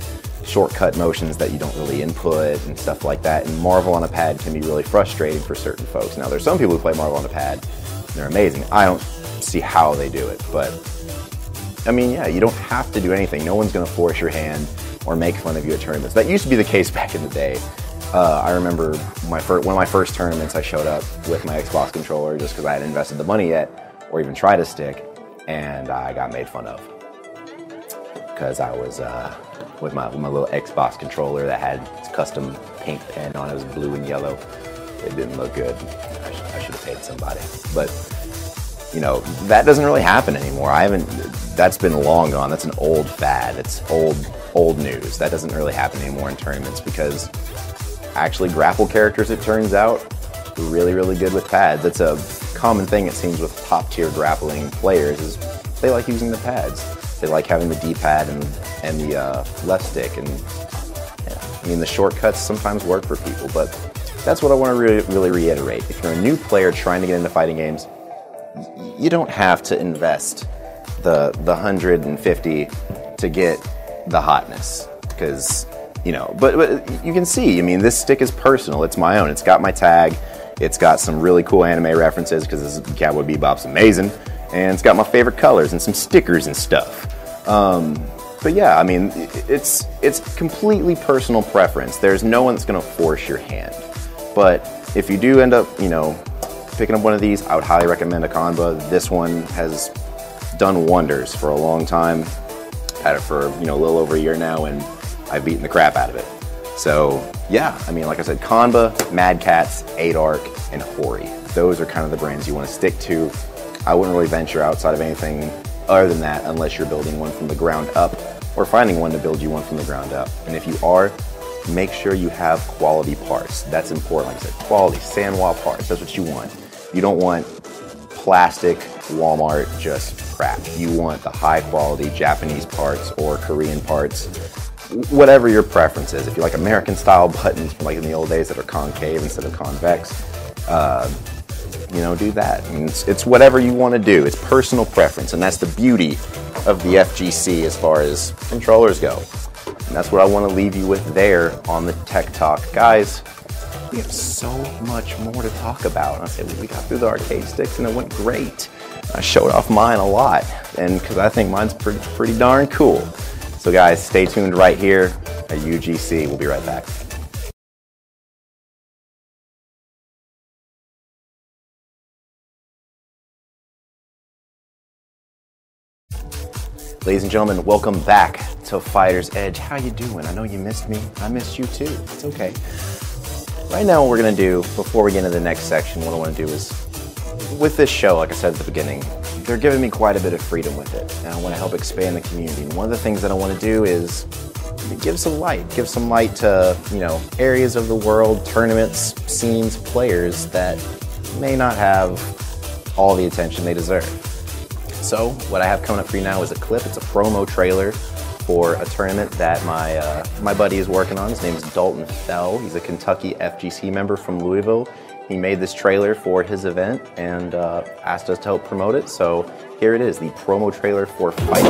shortcut motions that you don't really input and stuff like that. And Marvel on a pad can be really frustrating for certain folks. Now, there's some people who play Marvel on a pad, and they're amazing. I don't see how they do it, but I mean, yeah, you don't have to do anything. No one's going to force your hand or make fun of you at tournaments. That used to be the case back in the day. I remember one of my first tournaments, I showed up with my Xbox controller just because I hadn't invested the money yet or even tried a stick, and I got made fun of because I was with my little Xbox controller that had its custom paint pen on it. It was blue and yellow. It didn't look good. I should have paid somebody. But, that doesn't really happen anymore. That's been long gone. That's an old fad. It's old news. That doesn't really happen anymore in tournaments because actually grapple characters, it turns out, are really, really good with pads. That's a common thing, it seems, with top tier grappling players is they like using the pads. They like having the D-pad and the left stick. And yeah, the shortcuts sometimes work for people, but that's what I want to really reiterate. If you're a new player trying to get into fighting games, you don't have to invest the $150 to get the hotness, because but you can see, this stick is personal. It's my own. It's got my tag. It's got some really cool anime references because this Cowboy Bebop's amazing, and it's got my favorite colors and some stickers and stuff. But yeah, it's completely personal preference. There's no one that's going to force your hand. But if you do end up, picking up one of these, I would highly recommend a Kanba. This one has done wonders for a long time. Had it for, a little over a year now, and I've beaten the crap out of it. So yeah, like I said, Kanba, Mad Cats, 8 Arc, and Hori. Those are kind of the brands you want to stick to. I wouldn't really venture outside of anything other than that unless you're building one from the ground up or finding one to build you one from the ground up. And if you are, make sure you have quality parts. That's important. Like I said, quality, Sanwa parts. That's what you want. You don't want plastic Walmart just crap. You want the high quality Japanese parts or Korean parts, whatever your preference is. If you like American style buttons from like in the old days that are concave instead of convex, do that. I mean, it's whatever you want to do. It's personal preference, and that's the beauty of the FGC as far as controllers go. And that's what I want to leave you with there on the Tech Talk. Guys, we have so much more to talk about. And I said, we got through the arcade sticks and it went great. I showed off mine a lot, and because I think mine's pretty darn cool. So guys, stay tuned right here at UGC. We'll be right back. Ladies and gentlemen, welcome back to Fighter's Edge. How you doing? I know you missed me. I missed you too. It's okay. Right now what we're going to do, before we get into the next section, what I want to do is, with this show, like I said at the beginning, they're giving me quite a bit of freedom with it. And I want to help expand the community. And one of the things that I want to do is give some light to, areas of the world, tournaments, scenes, players that may not have all the attention they deserve. So what I have coming up for you now is a clip. It's a promo trailer for a tournament that my buddy is working on. His name is Dalton Fell. He's a Kentucky FGC member from Louisville. He made this trailer for his event and asked us to help promote it. So here it is, the promo trailer for Fight.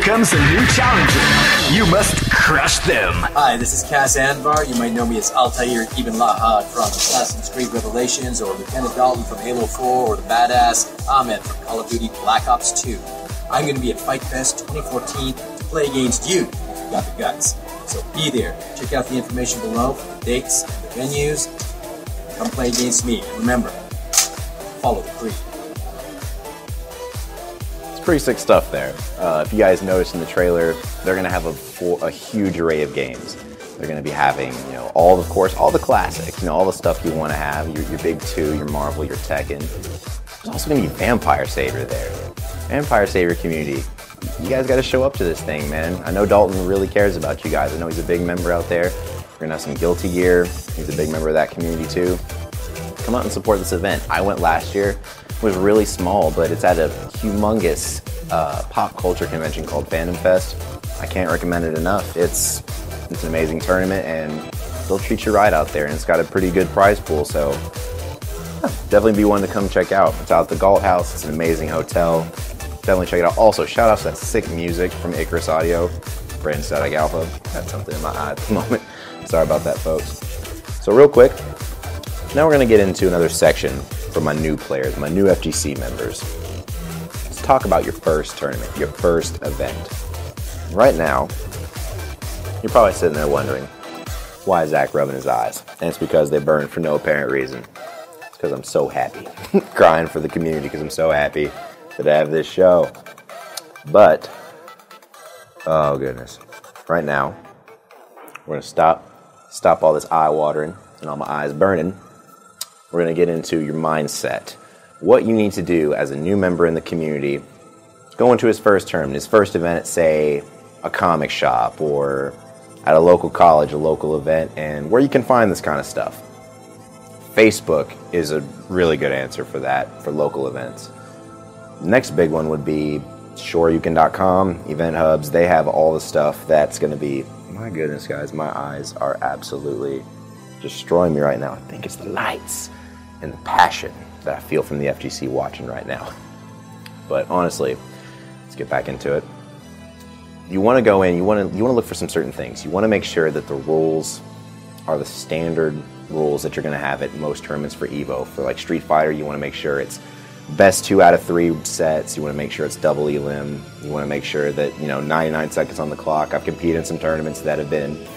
Comes a new challenger. You must crush them. Hi, this is Cass Anvar. You might know me as Altair Ibn Lahad from Assassin's Creed Revelations, or Lieutenant Dalton from Halo 4, or the badass Ahmed from Call of Duty Black Ops 2. I'm going to be at Fight Fest 2014 to play against you if you got the guts. So be there. Check out the information below, the dates, and the venues. Come play against me. And remember, follow the creed. Pretty sick stuff there. If you guys noticed in the trailer, they're going to have a huge array of games. They're going to be having, all the classics, all the stuff you want to have, your Big 2, your Marvel, your Tekken. There's also going to be Vampire Savior there. Vampire Savior community, you guys got to show up to this thing, man. I know Dalton really cares about you guys. I know he's a big member out there. We're going to have some Guilty gear. He's a big member of that community too. Come out and support this event. I went last year. It was really small, but it's at a humongous pop culture convention called Fandom Fest. I can't recommend it enough. It's an amazing tournament, and they'll treat you right out there, and it's got a pretty good prize pool, so definitely be one to come check out. It's out at the Galt House. It's an amazing hotel. Definitely check it out. Also, shout out to that sick music from Icarus Audio, Brand Static Alpha. Got something in my eye at the moment. Sorry about that, folks. So real quick, now we're going to get into another section for my new players, my new FGC members. Let's talk about your first tournament, your first event. Right now, you're probably sitting there wondering, why is Zach rubbing his eyes? And it's because they burn for no apparent reason. It's because I'm so happy. Crying for the community because I'm so happy that I have this show. But, oh goodness. Right now, we're going to stop all this eye watering and all my eyes burning. We're going to get into your mindset. What you need to do as a new member in the community, going to his first tournament, his first event at, say, a comic shop or at a local college, a local event, and where you can find this kind of stuff. Facebook is a really good answer for that, for local events. Next big one would be SureYouCan.com, Event Hubs. They have all the stuff that's going to be, my goodness, guys, my eyes are absolutely destroying me right now. I think it's the lights and the passion that I feel from the FGC watching right now. But honestly, let's get back into it. You want to go in, you want to look for some certain things. You want to make sure that the rules are the standard rules that you're going to have at most tournaments for EVO. For like Street Fighter, you want to make sure it's best 2 out of 3 sets. You want to make sure it's double elim. You want to make sure that, 99 seconds on the clock. I've competed in some tournaments that have been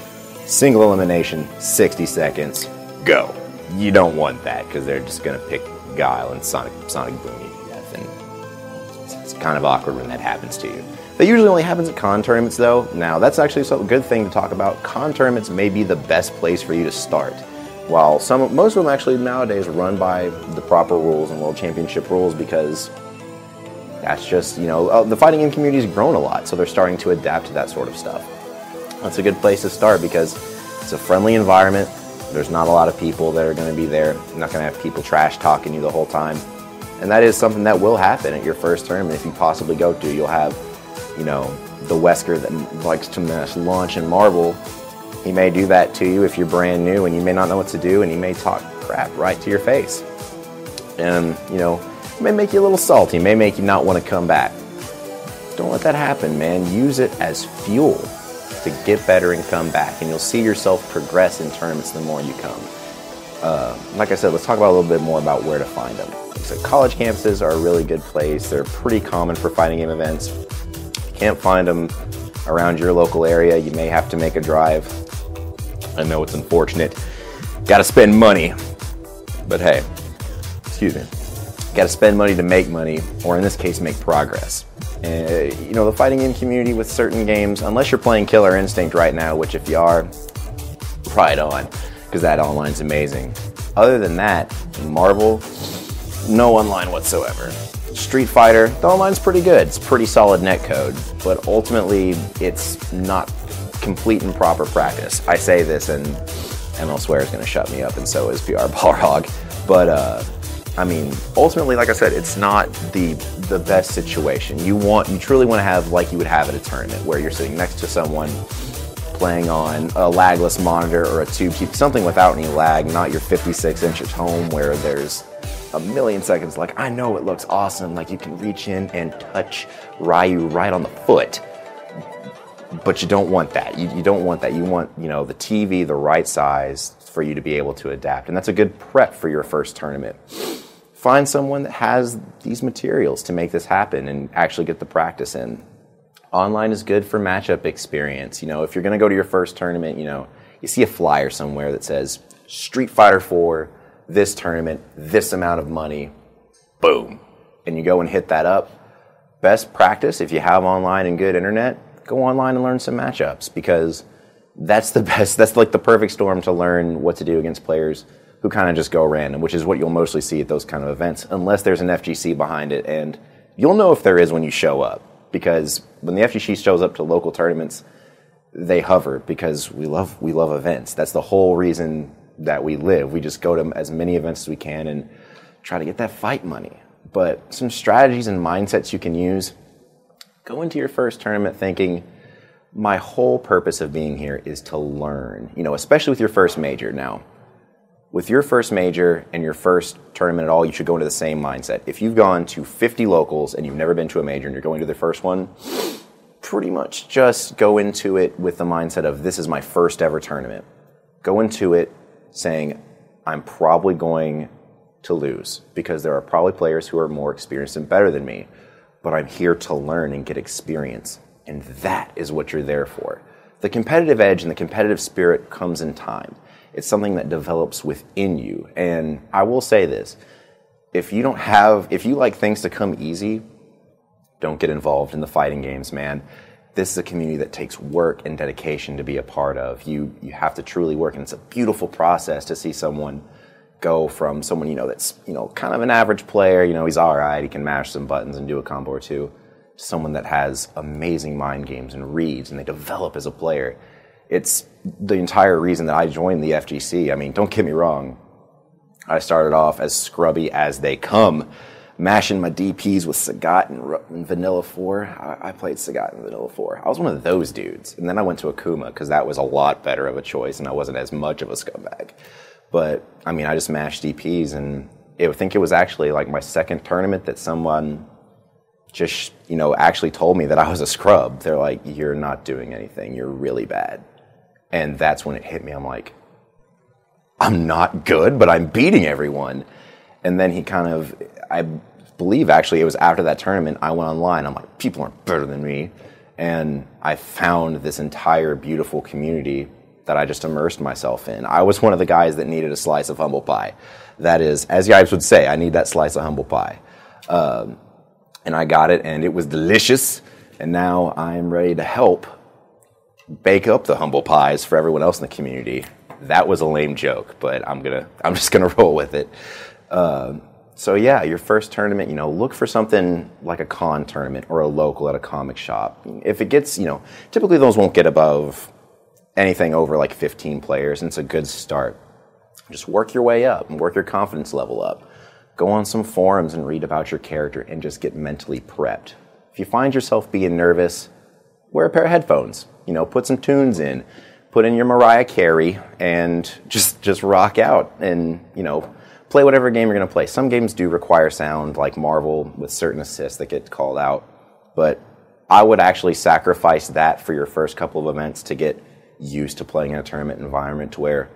single elimination, 60 seconds, go. You don't want that because they're just going to pick Guile and Sonic Boom you to death, and it's kind of awkward when that happens to you. That usually only happens at con tournaments, though. Now, that's actually a good thing to talk about. Con tournaments may be the best place for you to start. While most of them actually nowadays run by the proper rules and World Championship rules, because that's just, the fighting game community has grown a lot, so they're starting to adapt to that sort of stuff. That's a good place to start because it's a friendly environment. There's not a lot of people that are going to be there. You're not going to have people trash talking you the whole time. And that is something that will happen at your first tournament if you possibly go to. You'll have, the Wesker that likes to mess launch and marble. He may do that to you if you're brand new and you may not know what to do, and he may talk crap right to your face. And, it may make you a little salty, may make you not want to come back. Don't let that happen, man. Use it as fuel to get better and come back, and you'll see yourself progress in tournaments the more you come. Like I said, let's talk about a little bit more about where to find them. So college campuses are a really good place. They're pretty common for fighting game events. If you can't find them around your local area, you may have to make a drive. I know it's unfortunate. Got to spend money. But hey, excuse me. Got to spend money to make money, or in this case, make progress. The fighting game community with certain games, unless you're playing Killer Instinct right now, which if you are, right on, because that online's amazing. Other than that, Marvel, no online whatsoever. Street Fighter, the online's pretty good. It's pretty solid netcode, but ultimately, it's not complete and proper practice. I say this, and ML Swear is going to shut me up, and so is PR Balrog. But ultimately, like I said, it's not the best situation. You truly want to have like you would have at a tournament, where you're sitting next to someone playing on a lagless monitor or a tube, something without any lag, not your 56 inch at home where there's a million seconds. Like, I know it looks awesome, like you can reach in and touch Ryu right on the foot. But you don't want that. You don't want that. You want, the TV the right size for you to be able to adapt. And that's a good prep for your first tournament. Find someone that has these materials to make this happen and actually get the practice in. Online is good for matchup experience. If you're going to go to your first tournament, you see a flyer somewhere that says Street Fighter 4, this tournament, this amount of money, boom. And you go and hit that up. Best practice, if you have online and good internet, go online and learn some matchups, because that's the best. That's like the perfect storm to learn what to do against players who kind of just go random, which is what you'll mostly see at those kind of events, unless there's an FGC behind it. And you'll know if there is when you show up, because when the FGC shows up to local tournaments, they hover, because we love events. That's the whole reason that we live. We just go to as many events as we can and try to get that fight money. But some strategies and mindsets you can use. Go into your first tournament thinking, my whole purpose of being here is to learn, especially with your first major. Now, with your first major and your first tournament at all, you should go into the same mindset. If you've gone to 50 locals and you've never been to a major and you're going to the first one, pretty much just go into it with the mindset of, this is my first ever tournament. Go into it saying, I'm probably going to lose, because there are probably players who are more experienced and better than me, but I'm here to learn and get experience. And that is what you're there for. The competitive edge and the competitive spirit comes in time. It's something that develops within you. And I will say this, if you like things to come easy, don't get involved in the fighting games, man. This is a community that takes work and dedication to be a part of. You have to truly work, and it's a beautiful process to see someone go from someone, that's, kind of an average player, he's all right, he can mash some buttons and do a combo or two, to someone that has amazing mind games and reads, and they develop as a player. It's the entire reason that I joined the FGC. I mean, don't get me wrong, I started off as scrubby as they come, mashing my DPs with Sagat and Vanilla 4. I played Sagat and Vanilla 4. I was one of those dudes. And then I went to Akuma because that was a lot better of a choice and I wasn't as much of a scumbag. But, I mean, I just mashed DPs, and I think it was actually like my second tournament that someone just, actually told me that I was a scrub. They're like, you're not doing anything. You're really bad. And that's when it hit me. I'm like, I'm not good, but I'm beating everyone. And then he I believe actually it was after that tournament, I went online. I'm like, people aren't better than me. And I found this entire beautiful community that I just immersed myself in. I was one of the guys that needed a slice of humble pie. That is, as Yipes would say, I need that slice of humble pie. And I got it, and it was delicious. And now I'm ready to help bake up the humble pies for everyone else in the community. That was a lame joke, but I'm just gonna roll with it. So yeah, your first tournament, look for something like a con tournament or a local at a comic shop. If it gets, typically those won't get above anything over like 15 players, and it's a good start. Just work your way up and work your confidence level up. Go on some forums and read about your character and just get mentally prepped. If you find yourself being nervous, wear a pair of headphones. Put some tunes in, put in your Mariah Carey, and just rock out and, play whatever game you're going to play. Some games do require sound, like Marvel, with certain assists that get called out. But I would actually sacrifice that for your first couple of events to get used to playing in a tournament environment to where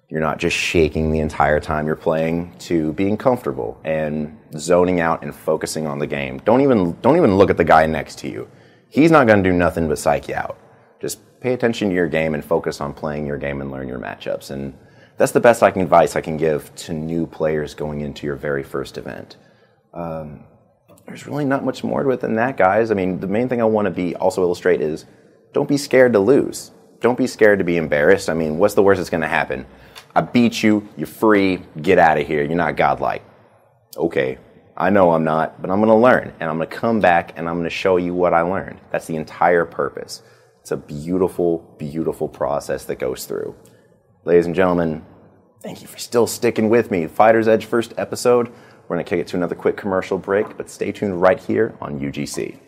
you're not just shaking the entire time you're playing, to being comfortable and zoning out and focusing on the game. Don't even look at the guy next to you. He's not going to do nothing but psych you out. Just pay attention to your game and focus on playing your game and learn your matchups. And that's the best advice I can give to new players going into your very first event. There's really not much more to it than that, guys. I mean, the main thing I want to also illustrate is don't be scared to lose. Don't be scared to be embarrassed. I mean, what's the worst that's going to happen? I beat you, you're free, get out of here, you're not godlike. Okay, I know I'm not, but I'm going to learn, and I'm going to come back, and I'm going to show you what I learned. That's the entire purpose. It's a beautiful, beautiful process that goes through. Ladies and gentlemen, thank you for still sticking with me. Fighter's Edge first episode. We're going to kick it to another quick commercial break, but stay tuned right here on UGC.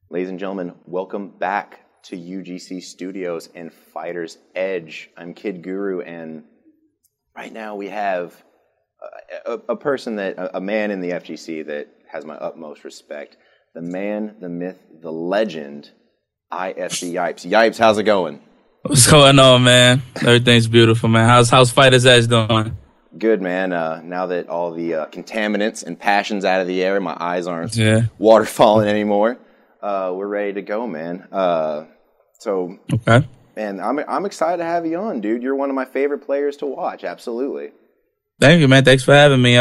Ladies and gentlemen, welcome back to UGC Studios and Fighter's Edge. I'm Kid Guru, and right now we have a man in the FGC that has my utmost respect. The man, the myth, the legend, IFC Yipes. Yipes, how's it going? What's going on, man? Everything's beautiful, man. How's Fighter's Edge doing? Good, man. Now that all the contaminants and passions out of the air, my eyes aren't waterfalling anymore. We're ready to go, man. Okay. Man, I'm excited to have you on, dude. You're one of my favorite players to watch. Absolutely. Thank you, man. Thanks for having me.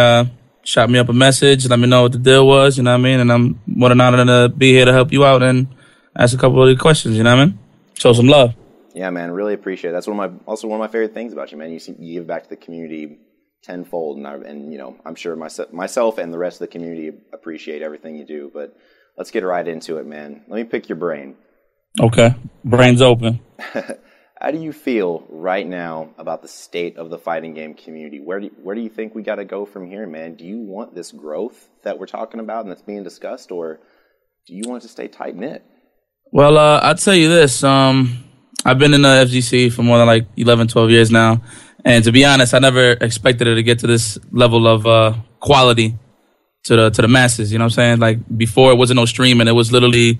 Shot me up a message, let me know what the deal was, you know what I mean? And I'm more than honored to be here to help you out and ask a couple of the questions, you know what I mean? Show some love. Yeah, man, really appreciate it. That's also one of my favorite things about you, man. You give back to the community tenfold, and I'm sure myself and the rest of the community appreciate everything you do. But let's get right into it, man. Let me pick your brain. Okay, brain's open. How do you feel right now about the state of the fighting game community? Where do you think we got to go from here, man? Do you want this growth that we're talking about and that's being discussed, or do you want it to stay tight-knit? Well, I'll tell you this. I've been in the FGC for more than like 11, 12 years now. And to be honest, I never expected it to get to this level of quality to the masses. You know what I'm saying? Like before, it wasn't no streaming. It was literally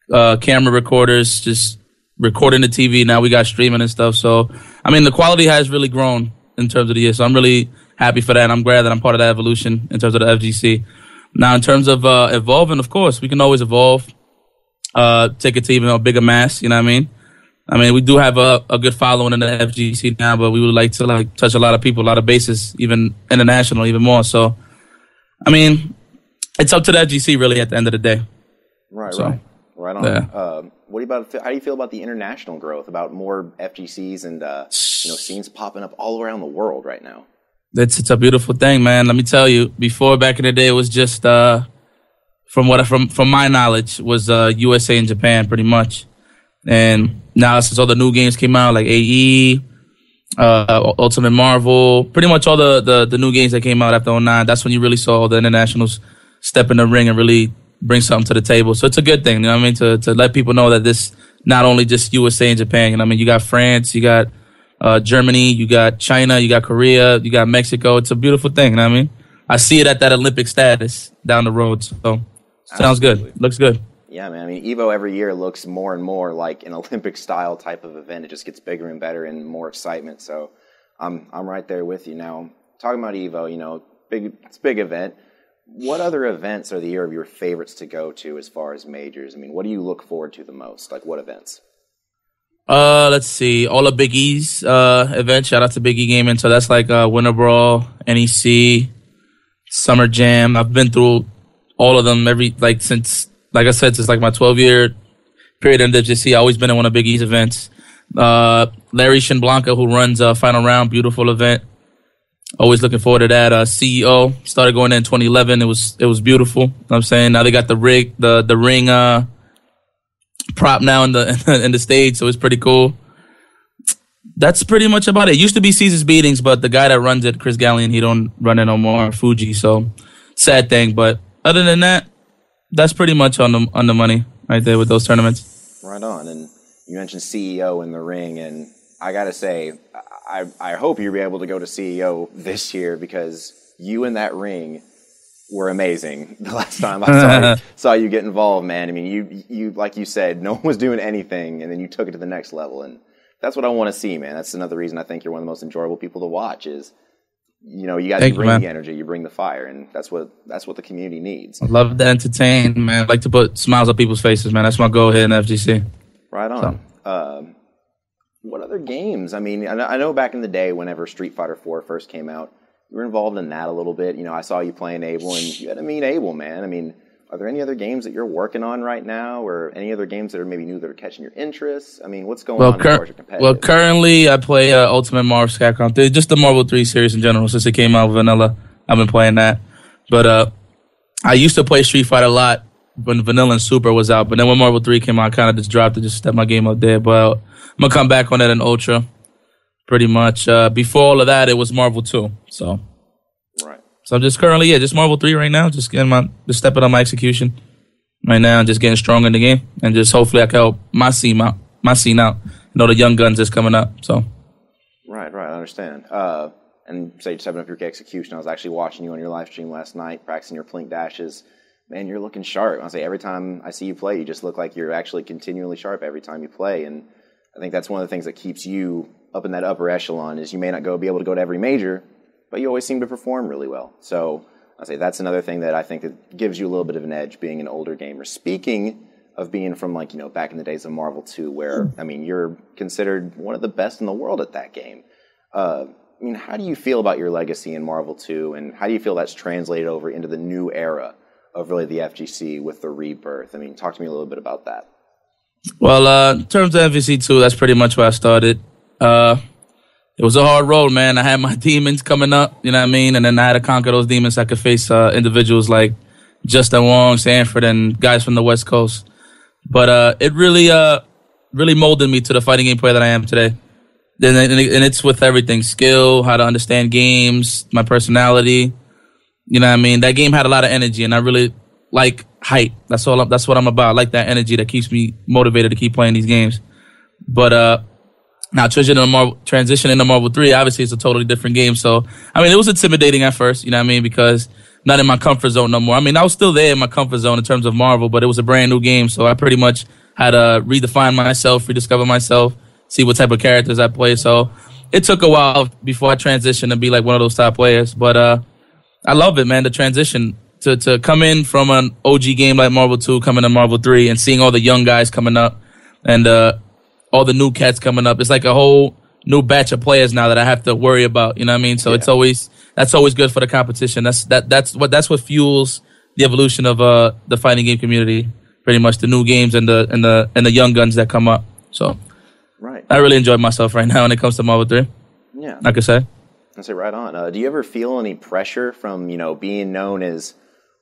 camera recorders just recording the TV. Now we got streaming and stuff. So, I mean, the quality has really grown in terms of the year. So I'm really happy for that. And I'm glad that I'm part of that evolution in terms of the FGC. Now, in terms of evolving, of course, we can always evolve, take it to even a bigger mass. You know what I mean? I mean, we do have a good following in the FGC now, but we would like to touch a lot of people, a lot of bases, even international, even more. So, I mean, it's up to the FGC really at the end of the day. Right on. Yeah. How do you feel about the international growth, about more FGCs and scenes popping up all around the world right now? It's a beautiful thing, man. Let me tell you. Before, back in the day, it was just from my knowledge was USA and Japan pretty much. And now since all the new games came out, like AE, Ultimate Marvel, pretty much all the new games that came out after 09, that's when you really saw all the internationals step in the ring and really bring something to the table. So it's a good thing, you know what I mean, to let people know that this not only just USA and Japan, you know what I mean, you got France, you got Germany, you got China, you got Korea, you got Mexico. It's a beautiful thing, you know what I mean? I see it at that Olympic status down the road, so sounds good. Looks good. Yeah, man. I mean, Evo every year looks more and more like an Olympic-style type of event. It just gets bigger and better and more excitement. So I'm right there with you. Now, talking about Evo, you know, it's a big event. What other events are the year of your favorites to go to as far as majors? I mean, what do you look forward to the most? Like, what events? Let's see. All the Big E's events. Shout out to Big E Gaming. So that's like Winter Brawl, NEC, Summer Jam. I've been through all of them since like I said, since like my 12-year period in WGC. I always been in one of Big E's events. Larry Shinblanca, who runs Final Round, beautiful event. Always looking forward to that. CEO started going in 2011. It was beautiful. You know what I'm saying, now they got the ring prop now in the stage, so it's pretty cool. That's pretty much about it. It used to be Caesar's Beatings, but the guy that runs it, Chris Gallion, he don't run it no more. Fuji, so sad thing. But other than that, that's pretty much on the money right there with those tournaments. Right on. And you mentioned CEO in the ring, and I gotta say, I hope you'll be able to go to CEO this year because you in that ring were amazing the last time I saw you get involved, man. I mean, you like you said, no one was doing anything, and then you took it to the next level, and that's what I want to see, man. That's another reason I think you're one of the most enjoyable people to watch is, you know, you guys bring the energy, you bring the fire, and that's what the community needs. I love to entertain, man. I like to put smiles on people's faces, man. That's my goal here in FGC. Right on. So. What other games? I mean, I know back in the day whenever Street Fighter 4 first came out, you were involved in that a little bit. You know, I saw you playing Abel, and you had to meet Abel, man. I mean, are there any other games that you're working on right now, or any other games that are maybe new that are catching your interest? I mean, what's going on as far as your competitive? Well, currently I play Ultimate Marvel Capcom 3, just the Marvel 3 series in general. Since it came out vanilla, I've been playing that. But I used to play Street Fighter a lot when Vanilla and Super was out. But then when Marvel 3 came out, I kind of just dropped it, just stepped my game up there. But I'm going to come back on that in Ultra, pretty much. Before all of that, it was Marvel 2. So I'm just currently, just Marvel 3 right now. Just stepping on my execution right now and just getting stronger in the game. And just hopefully I can help my scene out. You know, the young guns is coming up. So. Right, I understand. And say stepping up your execution, I was actually watching you on your live stream last night, practicing your plink dashes. Man, you're looking sharp. I say every time I see you play, you just look like you're actually continually sharp every time you play. And I think that's one of the things that keeps you up in that upper echelon is you may not be able to go to every major, but you always seem to perform really well. So I say that's another thing that I think that gives you a little bit of an edge being an older gamer. Speaking of being from back in the days of Marvel 2, where, I mean, you're considered one of the best in the world at that game. I mean, how do you feel about your legacy in Marvel 2, and how do you feel that's translated over into the new era of really the FGC with the rebirth? I mean, talk to me a little bit about that. Well, in terms of FGC 2, that's pretty much where I started. It was a hard road, man. I had my demons coming up, you know what I mean? And then I had to conquer those demons so I could face individuals like Justin Wong, Sanford, and guys from the West Coast. But it really molded me to the fighting game player that I am today. And it's with everything. Skill, how to understand games, my personality. You know what I mean? That game had a lot of energy, and I really like hype. That's what I'm about. I like that energy that keeps me motivated to keep playing these games. But now transitioning to Marvel 3, obviously it's a totally different game. So, I mean, it was intimidating at first, you know what I mean? Because not in my comfort zone no more. I mean, I was still there in my comfort zone in terms of Marvel, but it was a brand new game. So I pretty much had to redefine myself, rediscover myself, see what type of characters I play. So it took a while before I transitioned to be like one of those top players. But I love it, man, the transition to come in from an OG game like Marvel 2, coming to Marvel 3, and seeing all the young guys coming up and all the new cats coming up. It's like a whole new batch of players now that I have to worry about, you know what I mean? So that's always good for the competition. That's what fuels the evolution of the fighting game community, pretty much the new games and the young guns that come up. So I really enjoy myself right now when it comes to Marvel 3. Yeah. Like I said. I say right on. Do you ever feel any pressure from, being known as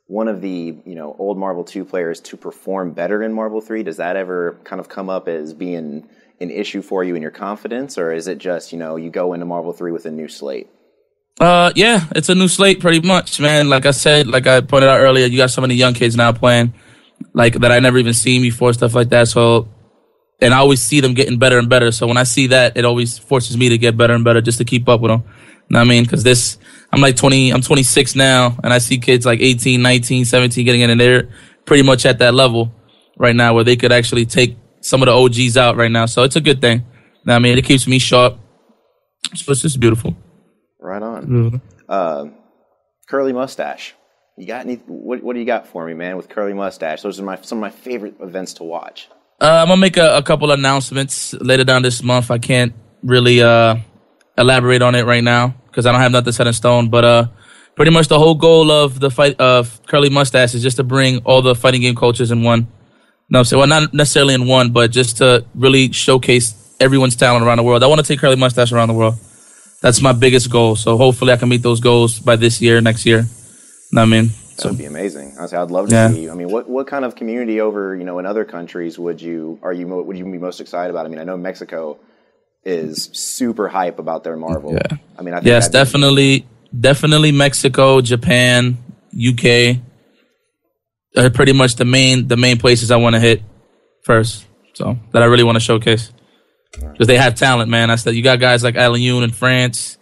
one of the, old Marvel 2 players to perform better in Marvel 3? Does that ever kind of come up as being an issue for you in your confidence, or is it just, you go into Marvel 3 with a new slate? Yeah, it's a new slate pretty much, man. Like I said, like I pointed out earlier, you got so many young kids now playing, like that I never even seen before, stuff like that. So, and I always see them getting better and better. So when I see that, it always forces me to get better and better just to keep up with them. You know what I mean? Because I'm like 20, I'm 26 now, and I see kids like 18, 19, 17 getting in, and they're pretty much at that level right now where they could actually take some of the OGs out right now. So it's a good thing. You know what I mean? It keeps me sharp. So it's just beautiful. Right on. Curly mustache. You got any? What do you got for me, man? With curly mustache, those are some of my favorite events to watch. I'm gonna make a couple announcements later down this month. I can't really elaborate on it right now because I don't have nothing set in stone. But pretty much the whole goal of the fight of curly mustache is just to bring all the fighting game cultures in one. No, so well, not necessarily in one, but just to really showcase everyone's talent around the world. I want to take curly mustache around the world. That's my biggest goal. So hopefully I can meet those goals by this year, next year. Know what I mean? That would be amazing. I'd love to see you. I mean, what kind of community over, in other countries would you be most excited about? I mean, I know Mexico is super hype about their Marvel. Yeah. I mean, I think yes, definitely Mexico, Japan, UK are pretty much the main places I want to hit first. So that I really want to showcase. Because they have talent, man. You got guys like Alan Yoon in France.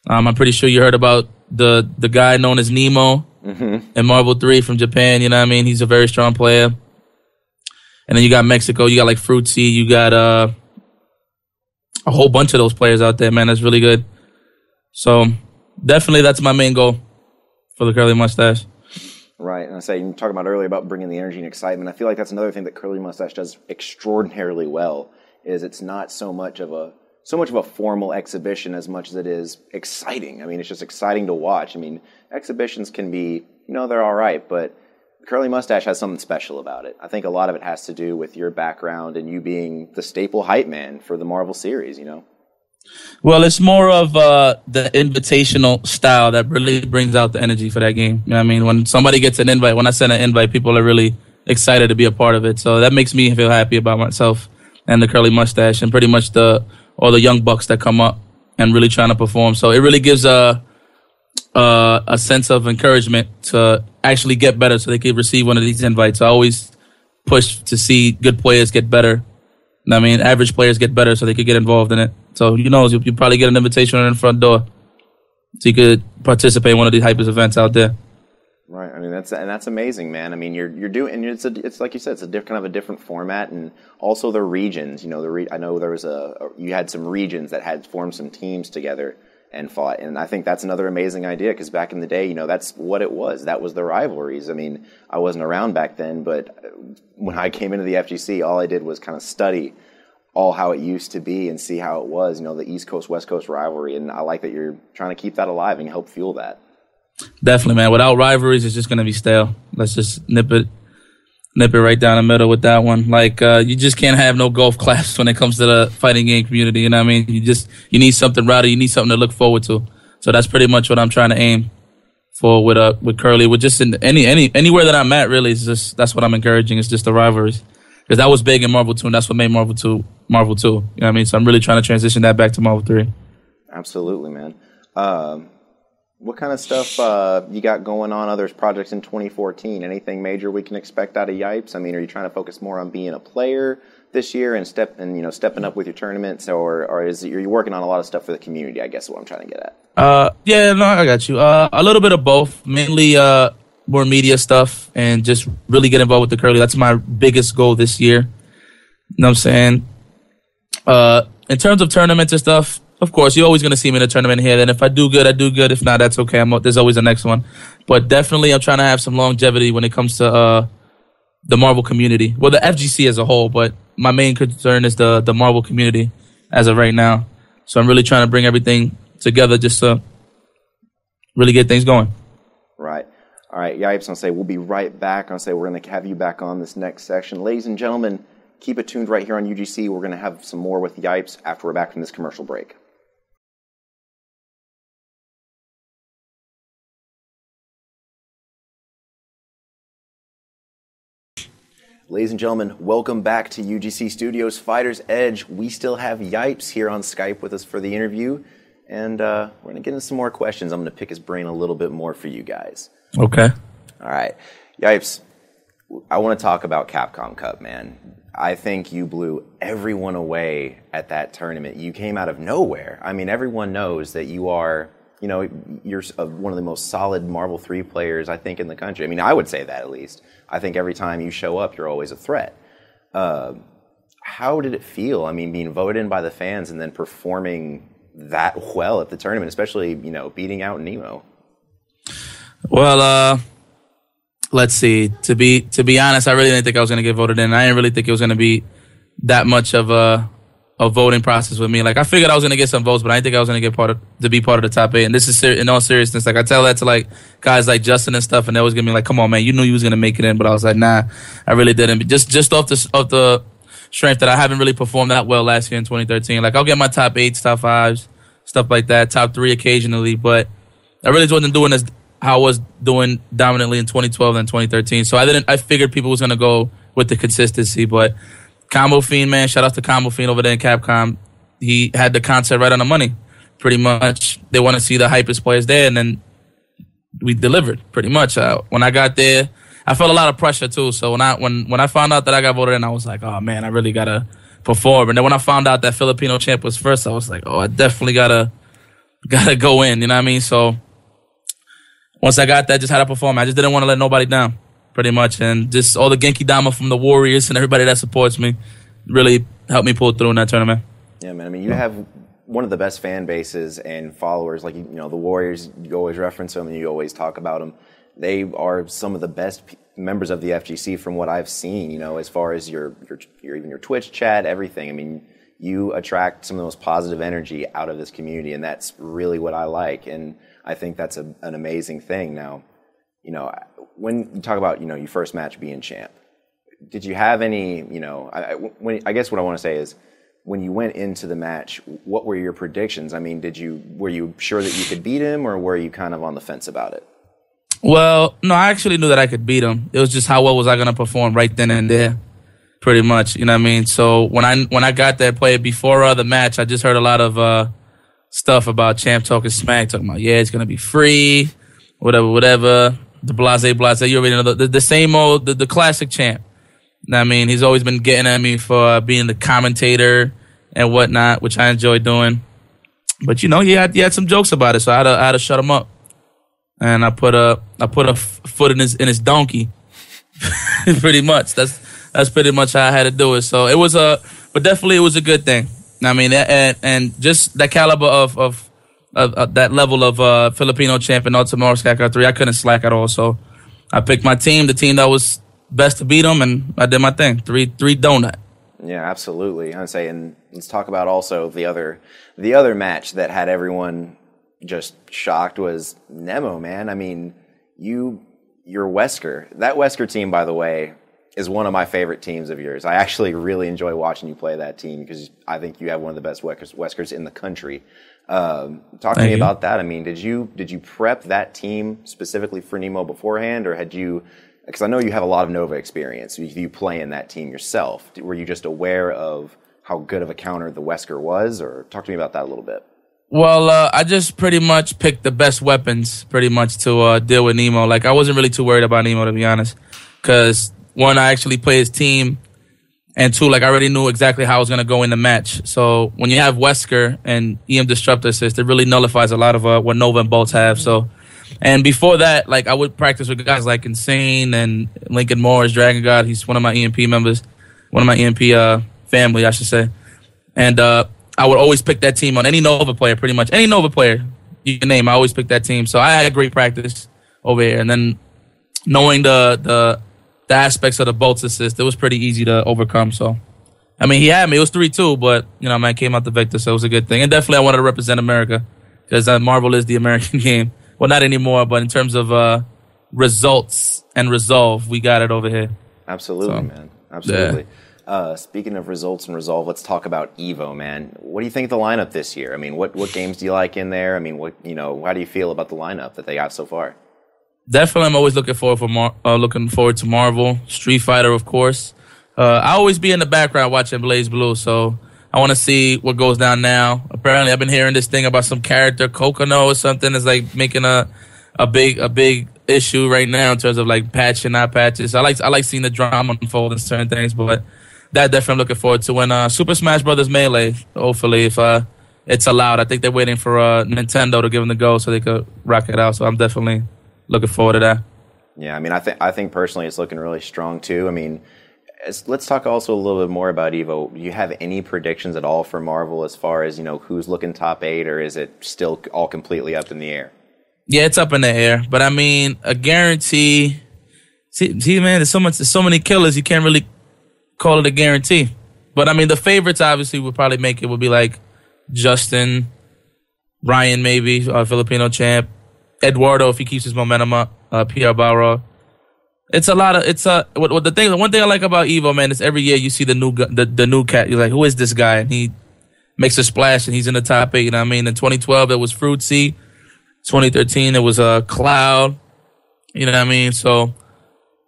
I'm pretty sure you heard about the guy known as Nemo in Marvel 3 from Japan. You know what I mean? He's a very strong player. And then you got Mexico. You got like Fruitsy. You got a whole bunch of those players out there, man. That's really good. So definitely that's my main goal for the curly mustache. Right. And you talked about earlier about bringing the energy and excitement. I feel like that's another thing that curly mustache does extraordinarily well. Is it's not so much of a formal exhibition as much as it is exciting. I mean, it's just exciting to watch. I mean, exhibitions can be, they're all right, but curly mustache has something special about it. I think a lot of it has to do with your background and you being the staple hype man for the Marvel series, Well, it's more of the invitational style that really brings out the energy for that game. You know what I mean? When somebody gets an invite, when I send an invite, people are really excited to be a part of it. So that makes me feel happy about myself and the curly mustache and pretty much all the young bucks that come up and really trying to perform. So it really gives a sense of encouragement to actually get better so they can receive one of these invites. I always push to see good players get better. I mean, average players get better so they could get involved in it. So, you probably get an invitation in the front door so you could participate in one of these hypest events out there. Right. I mean, that's amazing, man. I mean, you're doing, and it's like you said, it's kind of a different format, and also the regions. I know there was you had some regions that had formed some teams together and fought, and I think that's another amazing idea because back in the day, that's what it was. That was the rivalries. I mean, I wasn't around back then, but when I came into the FGC, all I did was kind of study all how it used to be and see how it was. The East Coast West Coast rivalry, and I like that you're trying to keep that alive and help fuel that. Definitely, man. Without rivalries, it's just going to be stale. Let's just nip it right down the middle with that one. Like, you just can't have no golf claps when it comes to the fighting game community. You know what I mean? You need something rowdy. You need something to look forward to. So that's pretty much what I'm trying to aim for with Curly. With just in anywhere that I'm at, really, that's what I'm encouraging. It's just the rivalries. Because that was big in Marvel 2, and that's what made Marvel 2 Marvel 2. You know what I mean? So I'm really trying to transition that back to Marvel 3. Absolutely, man. What kind of stuff you got going on, other projects in 2014? Anything major we can expect out of Yipes? I mean, are you trying to focus more on being a player this year and stepping up with your tournaments, or are you working on a lot of stuff for the community? I guess is what I'm trying to get at. Yeah, no, I got you. A little bit of both, mainly more media stuff and just really get involved with the curly. That's my biggest goal this year. You know what I'm saying? In terms of tournaments and stuff, of course, you're always going to see me in a tournament here. Then if I do good, I do good. If not, that's okay. There's always the next one. But definitely, I'm trying to have some longevity when it comes to the Marvel community. Well, the FGC as a whole, but my main concern is the Marvel community as of right now. So I'm really trying to bring everything together just to really get things going. Right. All right, Yipes, I'll say we'll be right back. I'll say we're going to have you back on this next section. Ladies and gentlemen, keep it tuned right here on UGC. We're going to have some more with Yipes after we're back from this commercial break. Ladies and gentlemen, welcome back to UGC Studios Fighter's Edge. We still have Yipes here on Skype with us for the interview, and we're going to get into some more questions. I'm going to pick his brain a little bit more for you guys. Okay. All right. Yipes, I want to talk about Capcom Cup, man. I think you blew everyone away at that tournament. You came out of nowhere. I mean, everyone knows that you are, you know, you're one of the most solid Marvel 3 players, I think, in the country. I mean, I would say that at least. I think every time you show up, you're always a threat. How did it feel? I mean, being voted in by the fans and then performing that well at the tournament, especially, you know, beating out Nemo. Well, let's see. To be honest, I really didn't think I was going to get voted in. I didn't really think it was going to be that much of a voting process with me. Like, I figured I was going to get some votes, but I didn't think I was going to be part of the top 8. And this is in all seriousness. Like, I tell that to like guys like Justin and stuff, and they always give me like, "Come on, man, you knew you was going to make it in." But I was like, "Nah, I really didn't." Just off the strength that I haven't really performed that well last year in 2013. Like, I'll get my top 8s, top 5s, stuff like that, top 3 occasionally, but I really wasn't doing as how I was doing dominantly in 2012 and 2013. So I figured people was going to go with the consistency, but Combo Fiend, man, shout out to Combo Fiend over there in Capcom. He had the concept right on the money, pretty much. They want to see the hypest players there, and then we delivered, pretty much. When I got there, I felt a lot of pressure, too. So when I found out that I got voted in, I was like, oh, man, I really got to perform. And then when I found out that Filipino champ was first, I was like, oh, I definitely got to go in, you know what I mean? So once I got that, just had to perform. I just didn't want to let nobody down, pretty much. And just all the Genki Dama from the Warriors and everybody that supports me really helped me pull through in that tournament. Yeah, man. I mean, you have one of the best fan bases and followers. Like, you know, the Warriors, you always reference them and you always talk about them. They are some of the best members of the FGC from what I've seen, you know, as far as your even your Twitch chat, everything. I mean, you attract some of the most positive energy out of this community, and that's really what I like. And I think that's an amazing thing. Now, you know, when you talk about, you know, your first match being champ, did you have any, you know, I guess what I want to say is, when you went into the match, what were your predictions? I mean, were you sure that you could beat him, or were you kind of on the fence about it? Well, no, I actually knew that I could beat him. It was just how well was I going to perform right then and there, pretty much. You know what I mean? So when I got that play before the match, I just heard a lot of stuff about Champ talking smack, talking about, yeah, it's going to be free, whatever. The blase. You already know the same old, the classic Champ. You know what I mean? He's always been getting at me for being the commentator and whatnot, which I enjoy doing. But, you know, he had some jokes about it, so I had to shut him up. And I put a foot in his donkey, pretty much. That's pretty much how I had to do it. So it was but definitely it was a good thing. I mean, and just that caliber of that level of Filipino champ and Ultimate Skycar 3, I couldn't slack at all. So I picked my team, the team that was best to beat him, and I did my thing. Three donut. Yeah, absolutely. I'd say, and let's talk about also the other match that had everyone just shocked was Nemo, man. I mean, your Wesker. That Wesker team, by the way, is one of my favorite teams of yours. I actually really enjoy watching you play that team because I think you have one of the best Weskers in the country. Talk to me about that. I mean, did you prep that team specifically for Nemo beforehand, or had you? Because I know you have a lot of Nova experience. You play in that team yourself. Were you just aware of how good of a counter the Wesker was, or talk to me about that a little bit? Well, I just pretty much picked the best weapons pretty much to deal with Nemo. Like, I wasn't really too worried about Nemo, to be honest. Because, one, I actually play his team. And two, like, I already knew exactly how I was going to go in the match. So when you have Wesker and EM Disruptor Assist, it really nullifies a lot of what Nova and Bolts have. So, and before that, like, I would practice with guys like Insane and Lincoln Morris, Dragon God. He's one of my EMP members. One of my EMP family, I should say. And I would always pick that team on any Nova player, pretty much. Any Nova player you can name, I always pick that team. So I had great practice over here. And then knowing the aspects of the Bolts assist, it was pretty easy to overcome. So, I mean, he had me. It was 3-2, but, you know, man, came out the victor, so it was a good thing. And definitely I wanted to represent America because Marvel is the American game. Well, not anymore, but in terms of results and resolve, we got it over here. Absolutely, man. Absolutely. Yeah. Speaking of results and resolve, let's talk about Evo, man. What do you think of the lineup this year? I mean, what games do you like in there? I mean, how do you feel about the lineup that they got so far? Definitely, I'm always looking forward to Marvel, Street Fighter, of course. I always be in the background watching Blaze Blue, so I want to see what goes down now. Apparently, I've been hearing this thing about some character, Kokono or something, is like making a big issue right now in terms of like patching, not patches. I like seeing the drama unfold in certain things, but that definitely I'm looking forward to. When Super Smash Brothers Melee, hopefully, if it's allowed. I think they're waiting for Nintendo to give them the go so they could rock it out. So I'm definitely looking forward to that. Yeah, I mean, I think personally it's looking really strong too. I mean, let's talk also a little bit more about Evo. Do you have any predictions at all for Marvel as far as, who's looking top 8, or is it still all completely up in the air? Yeah, it's up in the air, but I mean, a guarantee. See, man, there's so many killers. You can't really call it a guarantee. But I mean, the favorites obviously would probably make it would be like Justin, Ryan, maybe Filipino champ, Eduardo if he keeps his momentum up, PR Barra. It's a lot of the one thing I like about Evo, man, is every year you see the new cat. You're like, who is this guy? And he makes a splash and he's in the top 8. You know what I mean? In 2012 it was Fruitsy. 2013 it was Cloud. You know what I mean? So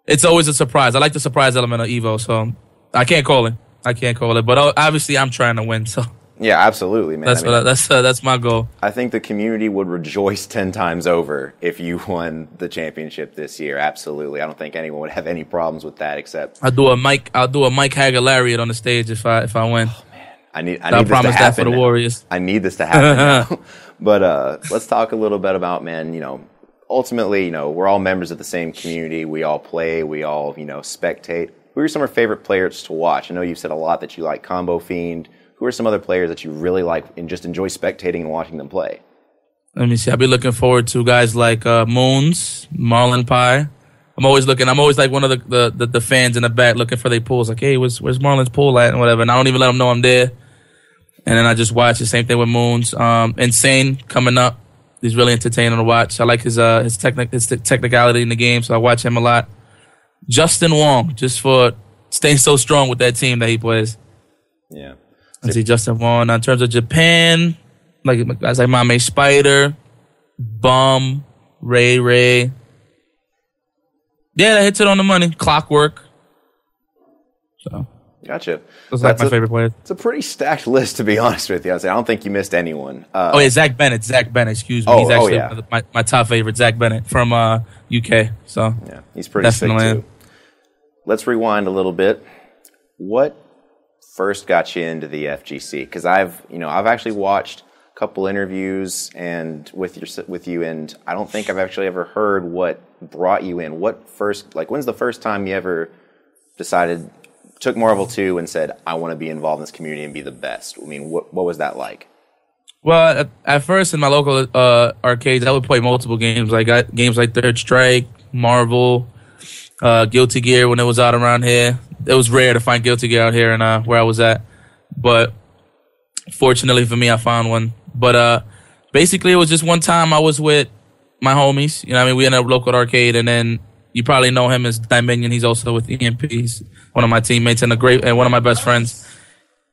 it's always a surprise. I like the surprise element of Evo, so I can't call it. But obviously I'm trying to win. So yeah, absolutely, man. That's my goal. I think the community would rejoice 10 times over if you won the championship this year. Absolutely, I don't think anyone would have any problems with that. Except I'll do a Mike Hagler lariat on the stage if I win. Oh man, I need this to happen that for the Warriors. I need this to happen now. But let's talk a little bit about, man. Ultimately, we're all members of the same community. We all play. We all spectate. Who are some of your favorite players to watch? I know you've said a lot that you like Combo Fiend. Who are some other players that you really like and just enjoy spectating and watching them play? Let me see. I'll be looking forward to guys like Moons, Marlon Pie. I'm always like one of the fans in the back looking for their pools. Like, hey, where's Marlon's pool at and whatever. And I don't even let them know I'm there. And then I just watch the same thing with Moons. Insane coming up. He's really entertaining to watch. I like his technicality in the game, so I watch him a lot. Justin Wong, just for staying so strong with that team that he plays. Yeah. I see Justin Wong. In terms of Japan, like guys like Mame Spider, Bum, Ray. Yeah, that hits it on the money. Clockwork. So gotcha. Those are like my favorite players. It's a pretty stacked list, to be honest with you. I don't think you missed anyone. Yeah, Zach Bennett, excuse me. He's actually my top favorite, Zach Bennett from UK. So yeah, he's pretty sick too. Let's rewind a little bit. What first got you into the FGC? Because I've actually watched a couple interviews and with you, and I don't think I've actually ever heard what brought you in. When's the first time you ever took Marvel 2 and said, I want to be involved in this community and be the best? I mean, what was that like? Well, at first in my local arcades, I would play multiple games, games like Third Strike, Marvel, Guilty Gear when it was out around here. It was rare to find Guilty Gear out here and where I was at. But fortunately for me, I found one. But basically, it was just one time I was with my homies. You know what I mean? We in a local arcade, and then you probably know him as Dominion. He's also with EMP. He's one of my teammates and one of my best friends.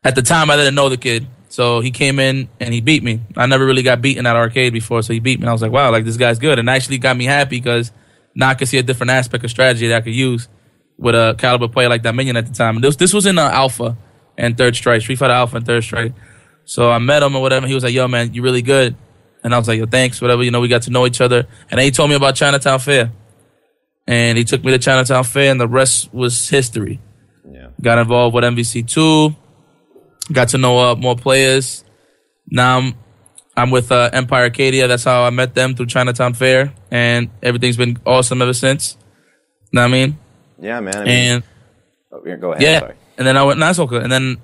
At the time, I didn't know the kid. So he came in and he beat me. I never really got beaten at arcade before, so he beat me. And I was like, wow, this guy's good. And actually got me happy because now I could see a different aspect of strategy that I could use with a caliber player like Dominion at the time. And this was in Alpha and Third Strike, Street Fighter Alpha and Third Strike. So I met him or whatever. He was like, yo, man, you really good. And I was like, yo, thanks, whatever. We got to know each other. And then he told me about Chinatown Fair. And he took me to Chinatown Fair, and the rest was history. Yeah. Got involved with MVC2. Got to know more players. Now I'm with Empire Arcadia. That's how I met them, through Chinatown Fair. And everything's been awesome ever since. Know what I mean? Yeah, man. Go ahead. Yeah. Sorry. And then I went, that's okay. And then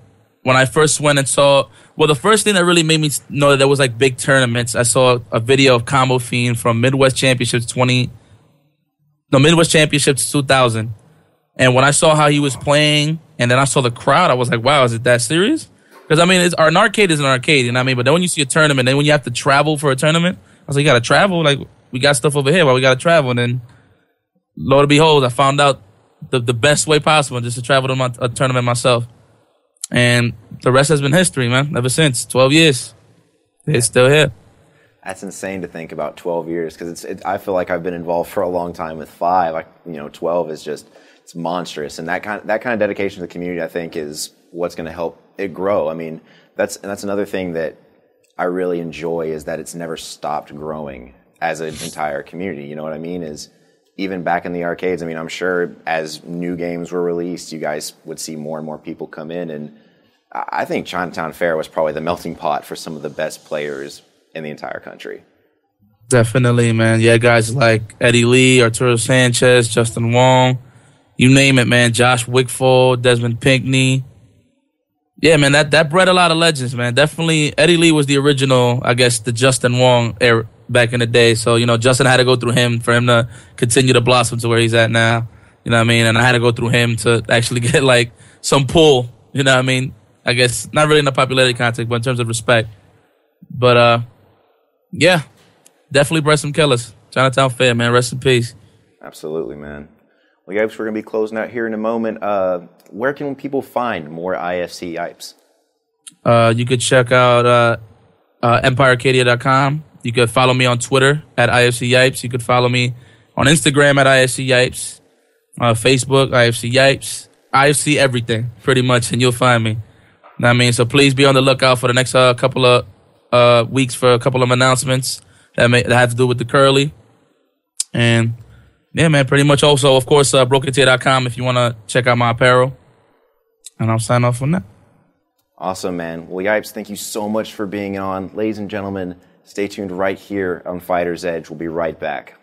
when I first went and saw, the first thing that really made me know that there was big tournaments, I saw a video of Combo Fiend from Midwest Championships 2000. And when I saw how he was playing, and then I saw the crowd, I was like, wow, is it that serious? Because, I mean, an arcade is an arcade, you know what I mean? But then when you see a tournament, then when you have to travel for a tournament, I was like, you got to travel? We got stuff over here, but we got to travel. And then, lo and behold, I found out the best way possible, just to travel to a tournament myself. And the rest has been history, man, ever since. 12 years. It's still here. That's insane to think about 12 years, because I feel like I've been involved for a long time with 5. 12 is just, it's monstrous. And that kind of dedication to the community, I think, is what's going to help it grow. I mean, that's another thing that I really enjoy, is that it's never stopped growing as an entire community. You know what I mean? Is even back in the arcades, I mean, I'm sure as new games were released, you guys would see more and more people come in. And I think Chinatown Fair was probably the melting pot for some of the best players in the entire country. Definitely, man. Yeah, guys like Eddie Lee, Arturo Sanchez, Justin Wong, you name it, man. Josh Wickfold, Desmond Pinkney. Yeah, man, that bred a lot of legends, man. Definitely, Eddie Lee was the original, I guess, the Justin Wong era back in the day. So, Justin had to go through him for him to continue to blossom to where he's at now. You know what I mean? And I had to go through him to actually get, like, some pull. You know what I mean? I guess not really in the popularity context, but in terms of respect. But, yeah, definitely bred some killers. Chinatown Fair, man. Rest in peace. Absolutely, man. Well, Yipes, we're going to be closing out here in a moment. Where can people find more IFC Yipes? You could check out EmpireArcadia.com. You could follow me on Twitter at IFC Yipes. You could follow me on Instagram at IFC Yipes. Facebook, IFC Yipes. IFC everything, pretty much, and you'll find me. Know what I mean? So please be on the lookout for the next couple of weeks for a couple of announcements that have to do with the curly. And, yeah, man, pretty much also, of course, BrokenTier.com if you want to check out my apparel. And I'll sign off on that. Awesome, man. Well, Yipes, thank you so much for being on. Ladies and gentlemen, stay tuned right here on Fighter's Edge. We'll be right back.